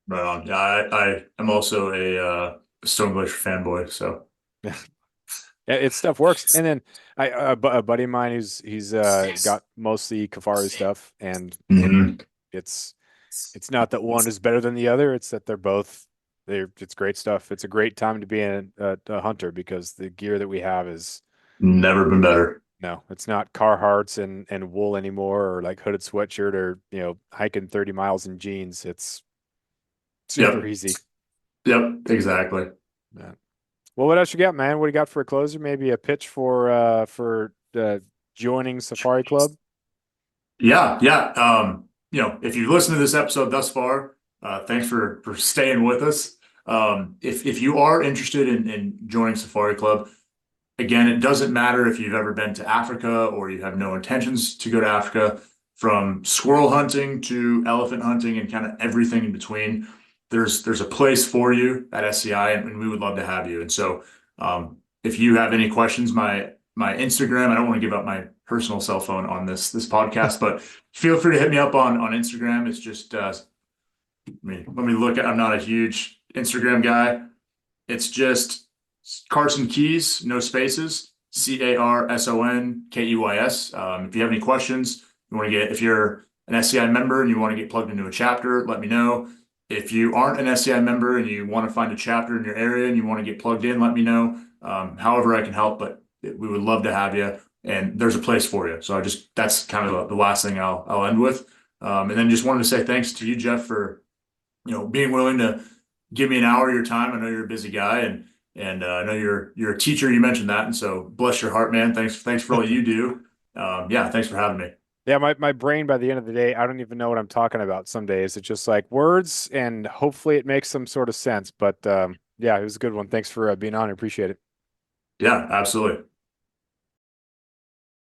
Right on. Yeah, I am also a Stone Glacier fanboy. So Yeah, it stuff works. And then a buddy of mine he's got mostly Kafaru stuff, and Mhm. it's it's not that one is better than the other. It's that it's great stuff. It's a great time to be a hunter because the gear that we have is Never been better. no, it's not Carhartts and wool anymore or like hooded sweatshirt or hiking 30 miles in jeans. It's super Yep. easy. Yep. Exactly. Yeah. Well, what else you got, man? What do you got for a closer? Maybe a pitch for joining Safari Club? Yeah. Yeah. If you've listened to this episode thus far, thanks for staying with us. If you are interested in joining Safari Club, again, it doesn't matter if you've ever been to Africa or you have no intentions to go to Africa, from squirrel hunting to elephant hunting and kind of everything in between. There's a place for you at SCI, and we would love to have you. And so, if you have any questions, my Instagram, I don't want to give up my personal cell phone on this podcast, but feel free to hit me up on Instagram. It's just let me look at. I'm not a huge Instagram guy. It's just Carson Keys, no spaces, Carsonkeys. If you have any questions, if you're an SCI member and you want to get plugged into a chapter, let me know. If you aren't an SCI member and you want to find a chapter in your area and you want to get plugged in, let me know. However I can help, but we would love to have you. And there's a place for you. So that's kind of the last thing I'll end with. And then just wanted to say thanks to you, Jeff, for being willing to give me an hour of your time. I know you're a busy guy, and I know you're a teacher. You mentioned that, and so bless your heart, man. Thanks for all you do. Yeah, thanks for having me. Yeah, my brain by the end of the day, I don't even know what I'm talking about some days. It's just like words, and hopefully it makes some sort of sense. But yeah, it was a good one. Thanks for being on. I appreciate it. Yeah, absolutely.